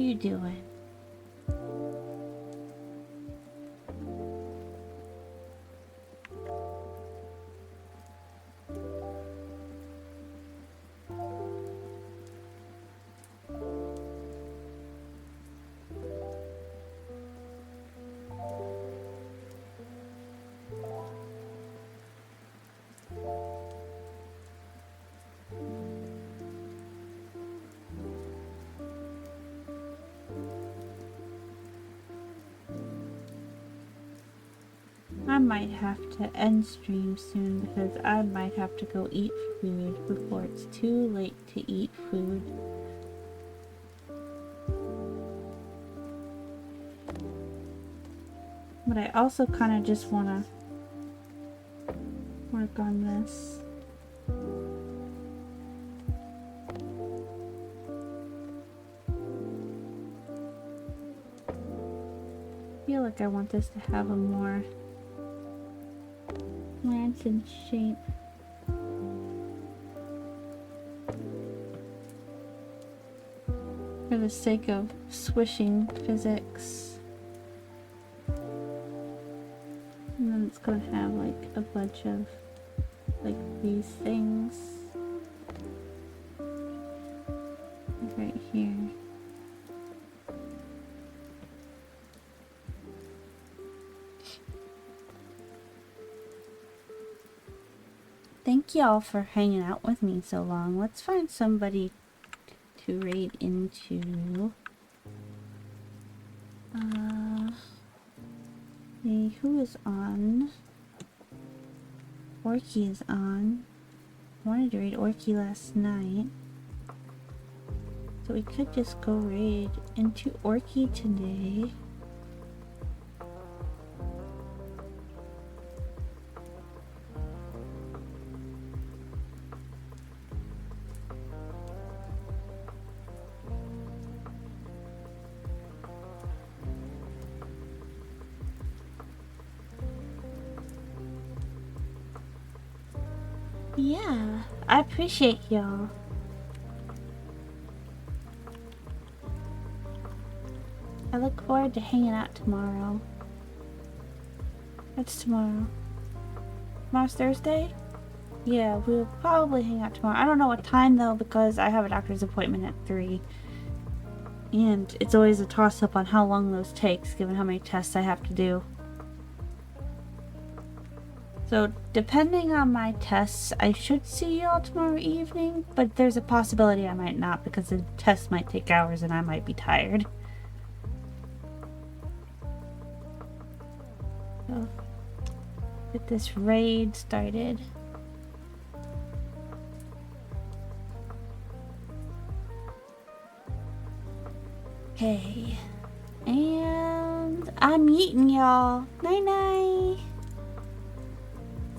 you doing? I might have to end stream soon because I might have to go eat food before it's too late to eat food. But I also kind of just want to work on this. I feel like I want this to have a more lantern shape. For the sake of swishing physics. And then it's gonna have like a bunch of like these things. Like right here. Thank y'all for hanging out with me so long. Let's find somebody to raid into. Who is on? Orky is on. I wanted to raid Orky last night. So we could just go raid into Orky today. Yeah, I appreciate y'all. I look forward to hanging out tomorrow. It's tomorrow. Tomorrow's Thursday? Yeah, we'll probably hang out tomorrow. I don't know what time though because I have a doctor's appointment at 3. And it's always a toss-up on how long those takes given how many tests I have to do. So, depending on my tests, I should see y'all tomorrow evening, but there's a possibility I might not because the test might take hours and I might be tired. So, get this raid started. Okay. And I'm eating y'all. Night night.